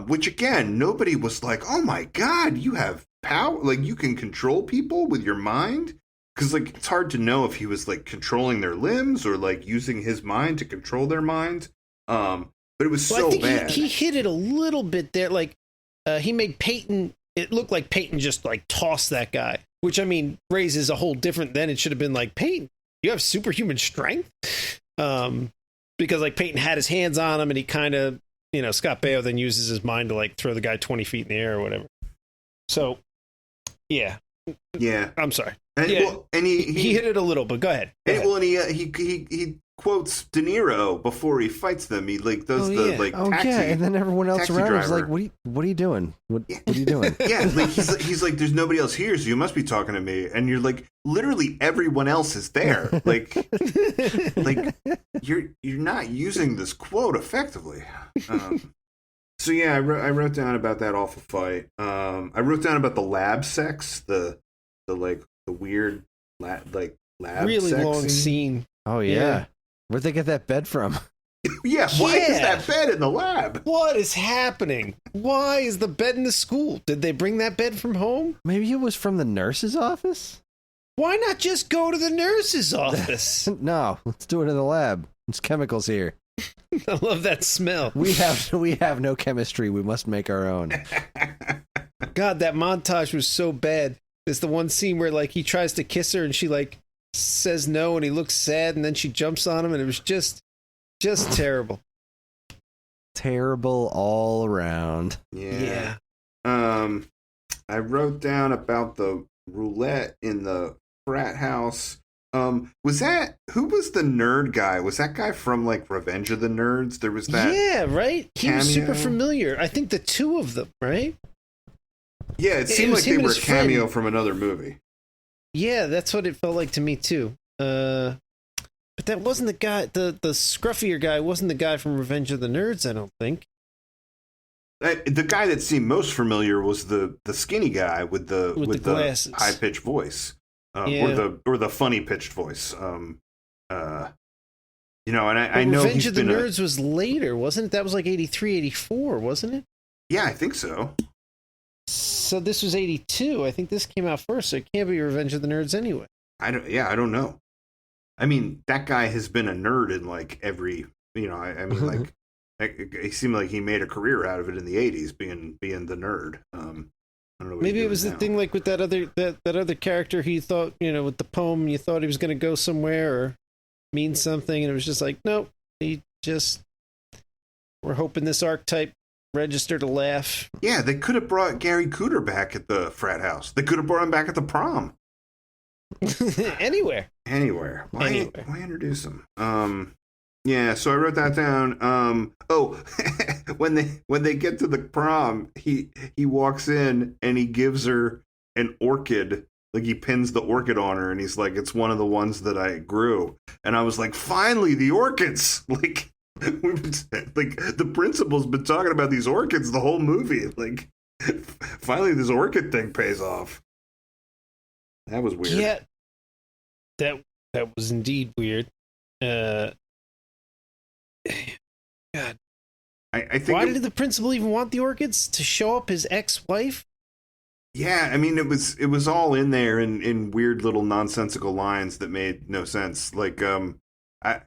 which again nobody was like, oh my god, you have power, like you can control people with your mind, because like it's hard to know if he was like controlling their limbs or like using his mind to control their mind. But it was so bad. He hit it a little bit there. Like he made Peyton. It looked like Peyton just like tossed that guy, which I mean raises a whole different. Then it should have been like, Peyton, you have superhuman strength, because like Peyton had his hands on him and he kind of, Scott Baio then uses his mind to like throw the guy 20 feet in the air or whatever. So, yeah. I'm sorry. And, yeah, well, and he hit it a little, but go ahead. Well, and he quotes De Niro before he fights them. He like does taxi. And then everyone else taxi around is driver. like, what are you doing? What are you doing? Yeah, like he's like, there's nobody else here, so you must be talking to me. And you're like, literally everyone else is there. Like you're not using this quote effectively. So yeah, I wrote down about that awful fight. I wrote down about the lab sex, the weird lab really sex long scene. Oh yeah. Where'd they get that bed from? Yeah, why is that bed in the lab? What is happening? Why is the bed in the school? Did they bring that bed from home? Maybe it was from the nurse's office? Why not just go to the nurse's office? No, let's do it in the lab. There's chemicals here. I love that smell. We have no chemistry. We must make our own. God, that montage was so bad. There's the one scene where like he tries to kiss her and she like says no and he looks sad and then she jumps on him and it was just terrible. Terrible all around. Yeah. I wrote down about the roulette in the frat house. Who was the nerd guy? Was that guy from like Revenge of the Nerds? There was that. Yeah, right? He was super cameo? familiar. I think the two of them, right? Yeah, it seemed was like they him and were a his friend. cameo from another movie. Yeah, that's what it felt like to me too. But that wasn't the guy. The scruffier guy wasn't the guy from Revenge of the Nerds. I don't think. The guy that seemed most familiar was the skinny guy with the glasses. high pitched voice, or the funny pitched voice. And I know Revenge he's of the been Nerds was later, wasn't it? That was like 83, 84, wasn't it? Yeah, I think so. So this was 82. I think this came out first, so it can't be Revenge of the Nerds anyway. I don't know. I mean, that guy has been a nerd in like every, I mean, like, it seemed like he made a career out of it in the 80s, being the nerd. I don't know. What Maybe he's it was doing the now. thing like with that other character. He thought, with the poem, you thought he was going to go somewhere or mean something, and it was just like, nope. We're hoping this archetype registered a laugh. Yeah, they could have brought Gary Cooter back at the frat house. They could have brought him back at the prom. Anywhere. Why introduce him? Yeah, so I wrote that down. When they get to the prom, he walks in and he gives her an orchid. Like he pins the orchid on her and he's like, it's one of the ones that I grew. And I was like, finally, the orchids. Like the principal's been talking about these orchids the whole movie. Like finally this orchid thing pays off. That was weird. Yeah. That was indeed weird. God. I think Why did the principal even want the orchids? To show up his ex-wife? Yeah, I mean it was all in there in weird little nonsensical lines that made no sense. Like I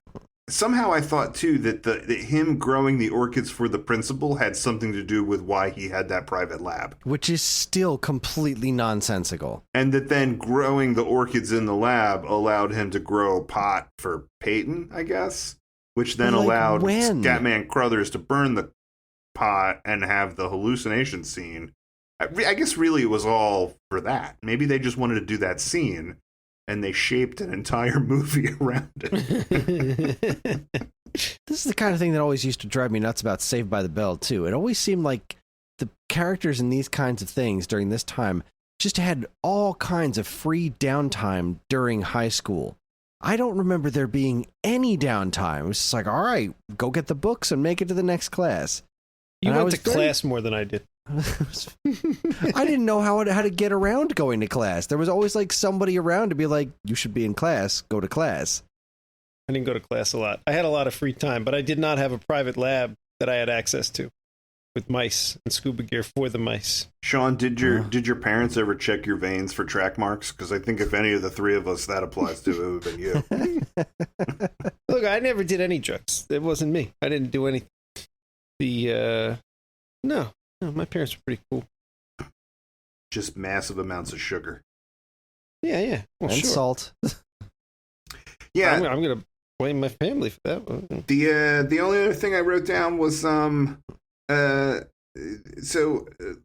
thought too that that him growing the orchids for the principal had something to do with why he had that private lab. Which is still completely nonsensical. And that then growing the orchids in the lab allowed him to grow pot for Peyton, I guess, which then allowed Scatman Crothers to burn the pot and have the hallucination scene. I guess really it was all for that. Maybe they just wanted to do that scene and they shaped an entire movie around it. This is the kind of thing that always used to drive me nuts about Saved by the Bell, too. It always seemed like the characters in these kinds of things during this time just had all kinds of free downtime during high school. I don't remember there being any downtime. It was just like, all right, go get the books and make it to the next class. You And I went was to class more than I did. I didn't know how to get around going to class. There was always like somebody around to be like, you should be in class, go to class. I didn't go to class a lot. I had a lot of free time, but I did not have a private lab that I had access to with mice and scuba gear for the mice. Sean, did your parents ever check your veins for track marks? Because I think if any of the three of us that applies to, it would have been you. Look, I never did any drugs. It wasn't me. I didn't do anything. No, my parents were pretty cool. Just massive amounts of sugar. Yeah. Well, And sure. salt. Yeah, I'm going to blame my family for that one. the only other thing I wrote down was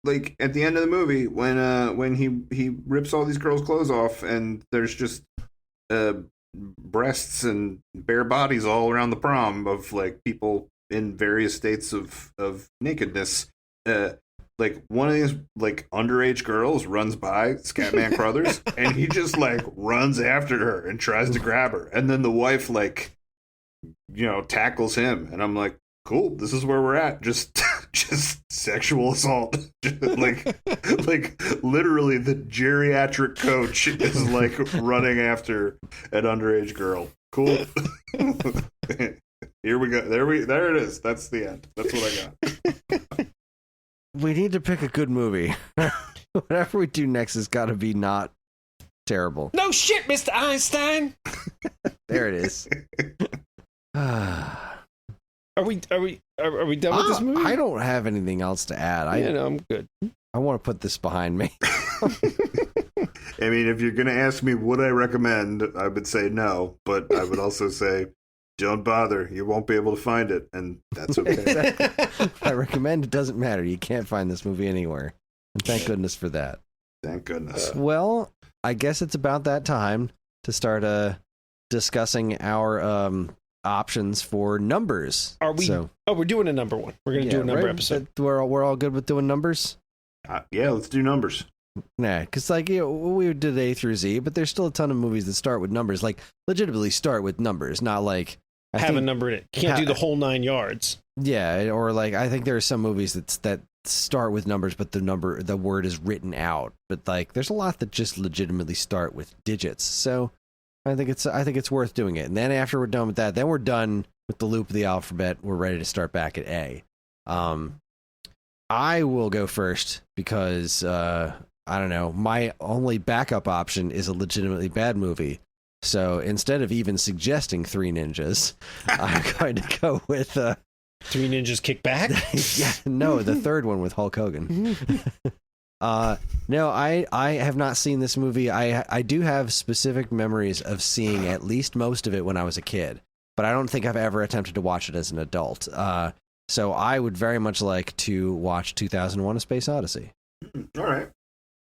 like at the end of the movie when he rips all these girls' clothes off and there's just breasts and bare bodies all around the prom of like people in various states of nakedness. Like one of these like underage girls runs by Scatman Crothers and he just like runs after her and tries to grab her, and then the wife like tackles him, and I'm like, cool, this is where we're at. Just sexual assault. like literally the geriatric coach is like running after an underage girl. Cool. Here we go. There it is. That's the end. That's what I got. We need to pick a good movie. Whatever we do next has got to be not terrible. No shit, Mr. Einstein. There it is. Are we done with this movie? I don't have anything else to add. I'm good. I want to put this behind me. I mean, if you're going to ask me would I recommend, I would say no, but I would also say don't bother. You won't be able to find it, and that's okay. I recommend it doesn't matter. You can't find this movie anywhere. And thank goodness for that. Thank goodness. Well, I guess it's about that time to start discussing our options for numbers. Are we? So, we're doing a number one. We're going to do a number episode. We're all good with doing numbers? Yeah, let's do numbers. Nah, because we did A through Z, but there's still a ton of movies that start with numbers, like legitimately start with numbers, not like have a number in it. You can't do the whole 9 yards. Yeah, or like I think there are some movies that start with numbers, but the word is written out. But like, there's a lot that just legitimately start with digits. So I think it's worth doing it. And then after we're done with that, then we're done with the loop of the alphabet. We're ready to start back at A. I will go first because I don't know. My only backup option is a legitimately bad movie. So instead of even suggesting Three Ninjas, I'm going to go with Three Ninjas Kick Back? Yeah, no, the third one with Hulk Hogan. No, I have not seen this movie. I do have specific memories of seeing at least most of it when I was a kid, but I don't think I've ever attempted to watch it as an adult. So I would very much like to watch 2001: A Space Odyssey. All right.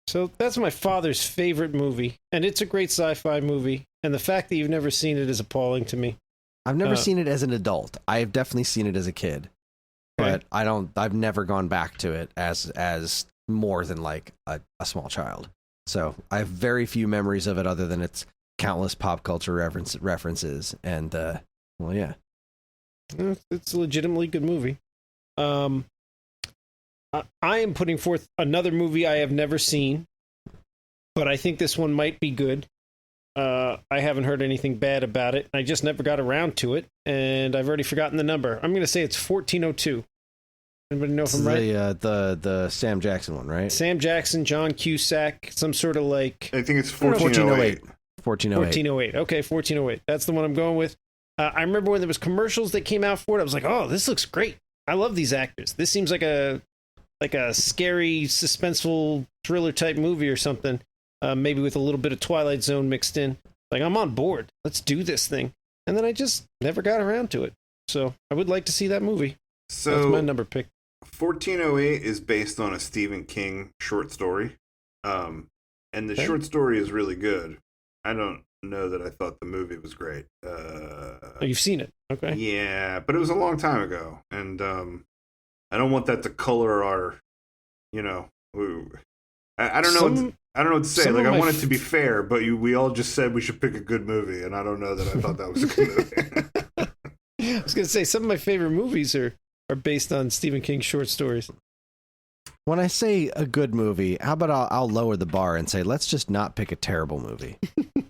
So that's my father's favorite movie, and it's a great sci-fi movie. And the fact that you've never seen it is appalling to me. I've never seen it as an adult. I've definitely seen it as a kid, but I've never gone back to it as more than like a small child. So I have very few memories of it other than its countless pop culture references. And, well, yeah. It's a legitimately good movie. I am putting forth another movie I have never seen, but I think this one might be good. I haven't heard anything bad about it. I just never got around to it, and I've already forgotten the number. I'm going to say it's 1402. Anybody know if I'm right? The Sam Jackson one, right? Sam Jackson, John Cusack, some sort of like... I think it's 1408. 1408. Okay, 1408. That's the one I'm going with. I remember when there was commercials that came out for it, I was like, oh, this looks great. I love these actors. This seems like a scary, suspenseful thriller type movie or something. Maybe with a little bit of Twilight Zone mixed in. Like, I'm on board. Let's do this thing. And then I just never got around to it. So I would like to see that movie. So that's my number pick. 1408 is based on a Stephen King short story. And the short story is really good. I don't know that I thought the movie was great. You've seen it. Okay. Yeah, but it was a long time ago. And I don't want that to color our, I don't know. I don't know what to say. Like, I want it to be fair, but we all just said we should pick a good movie, and I don't know that I thought that was a good movie. I was going to say, some of my favorite movies are based on Stephen King short stories. When I say a good movie, how about I'll lower the bar and say, let's just not pick a terrible movie.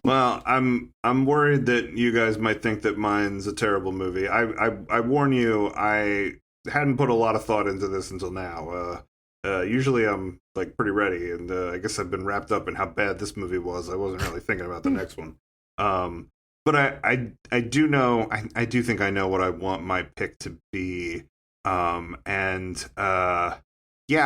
Well, I'm worried that you guys might think that mine's a terrible movie. I warn you, I hadn't put a lot of thought into this until now. Usually I'm like pretty ready, and I guess I've been wrapped up in how bad this movie was. I wasn't really thinking about the next one. But I do know, I do think I know what I want my pick to be. Yeah,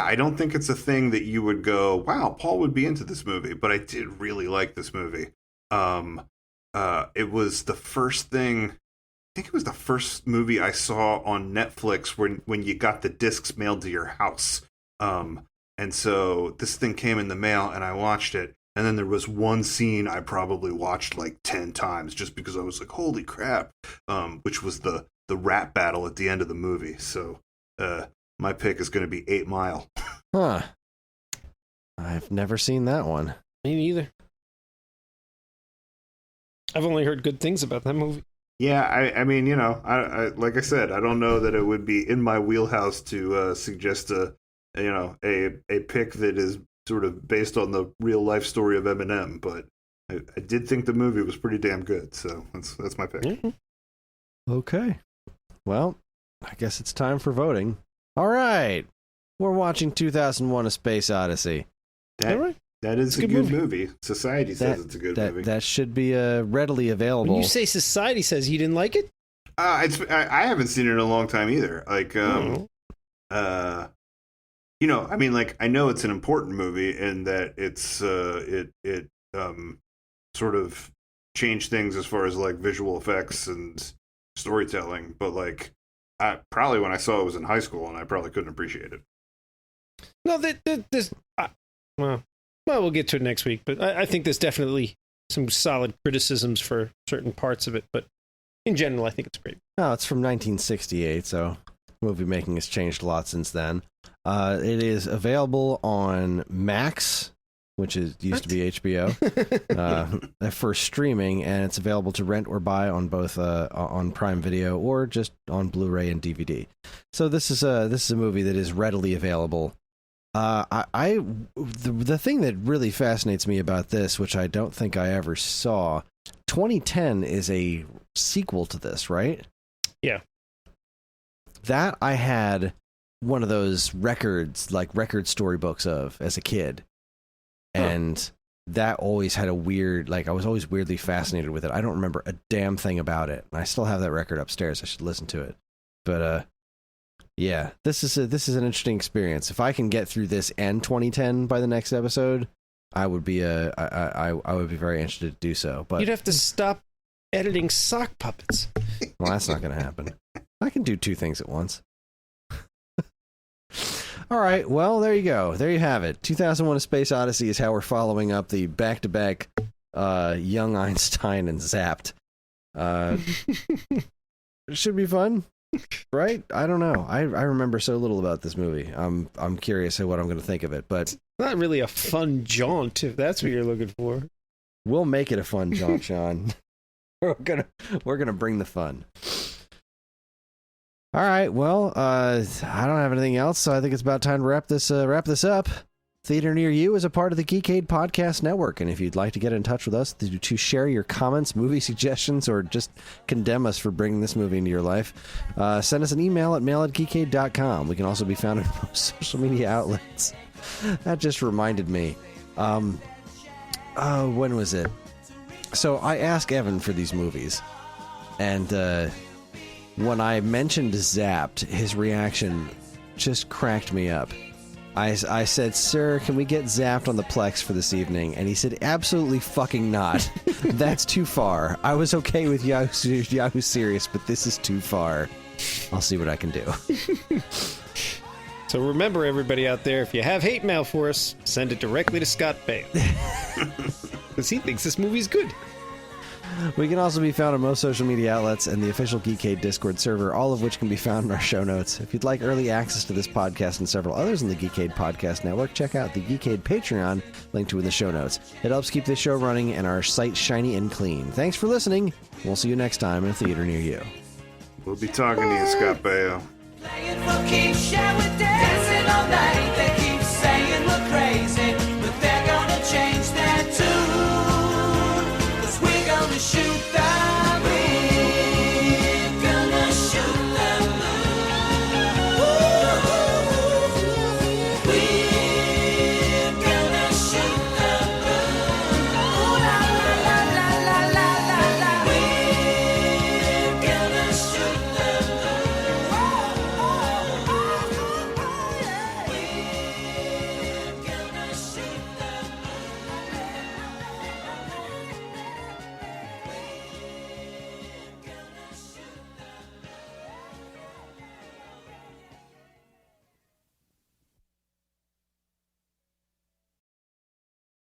I don't think it's a thing that you would go, wow, Paul would be into this movie, but I did really like this movie. It was the first thing, I think it was the first movie I saw on Netflix when you got the discs mailed to your house. And so this thing came in the mail and I watched it, And then there was one scene I probably watched like 10 times just because I was like, holy crap, which was the rap battle at the end of the movie. So my pick is going to be 8 Mile. Huh. I've never seen that one. Me neither. I've only heard good things about that movie. Yeah, I mean, you know, I like I said, I don't know that it would be in my wheelhouse to suggest a pick that is sort of based on the real life story of Eminem, but I did think the movie was pretty damn good, so that's my pick. Mm-hmm. Okay. Well, I guess it's time for voting. All right. We're watching 2001: A Space Odyssey. That, All right. that is a good movie. Society says it's a good movie. That should be readily available. When you say society says you didn't like it? I haven't seen it in a long time either. Like, you know, I mean, like, I know it's an important movie and that it's it sort of changed things as far as like visual effects and storytelling. But like, probably when I saw it was in high school, and I probably couldn't appreciate it. No, this. Well, we'll get to it next week. But I think there's definitely some solid criticisms for certain parts of it. But in general, I think it's great. Oh, it's from 1968, so movie making has changed a lot since then. It is available on Max, which used to be HBO, for streaming, and it's available to rent or buy on both on Prime Video or just on Blu-ray and DVD. So this is a movie that is readily available. The thing that really fascinates me about this, which I don't think I ever saw, 2010 is a sequel to this, right? Yeah. That I had one of those records, like record storybooks of as a kid. And that always had a weird, like, I was always weirdly fascinated with it. I don't remember a damn thing about it. And I still have that record upstairs. I should listen to it. But, yeah, this is an interesting experience. If I can get through this and 2010 by the next episode, I would be I would be very interested to do so. But you'd have to stop editing sock puppets. Well, that's not going to happen. I can do two things at once. All right, well, there you go. There you have it. 2001: A Space Odyssey is how we're following up the back-to-back Young Einstein and Zapped. It should be fun, right? I don't know. I remember so little about this movie. I'm curious at what I'm going to think of it, but it's not really a fun jaunt, if that's what you're looking for. We'll make it a fun jaunt, Sean. We're gonna bring the fun. All right, well, I don't have anything else, so I think it's about time to wrap this up. Theater Near You is a part of the Geekade Podcast Network, and if you'd like to get in touch with us to share your comments, movie suggestions, or just condemn us for bringing this movie into your life, send us an email at mail@geekade.com. We can also be found on most social media outlets. That just reminded me. When was it? So I asked Evan for these movies, and when I mentioned Zapped, his reaction just cracked me up. I said, "Sir, can we get Zapped on the Plex for this evening?" And he said, "Absolutely fucking not. That's too far. I was okay with Yahoo Serious, but this is too far. I'll see what I can do." So remember, everybody out there, if you have hate mail for us, send it directly to Scott Baio. Because he thinks this movie's good. We can also be found on most social media outlets and the official Geekade Discord server, all of which can be found in our show notes. If you'd like early access to this podcast and several others in the Geekade Podcast Network, check out the Geekade Patreon, linked to in the show notes. It helps keep this show running and our site shiny and clean. Thanks for listening. We'll see you next time in a theater near you. We'll be talking to you, Scott Baio. Playing for keeps, yeah, we're dancing all night.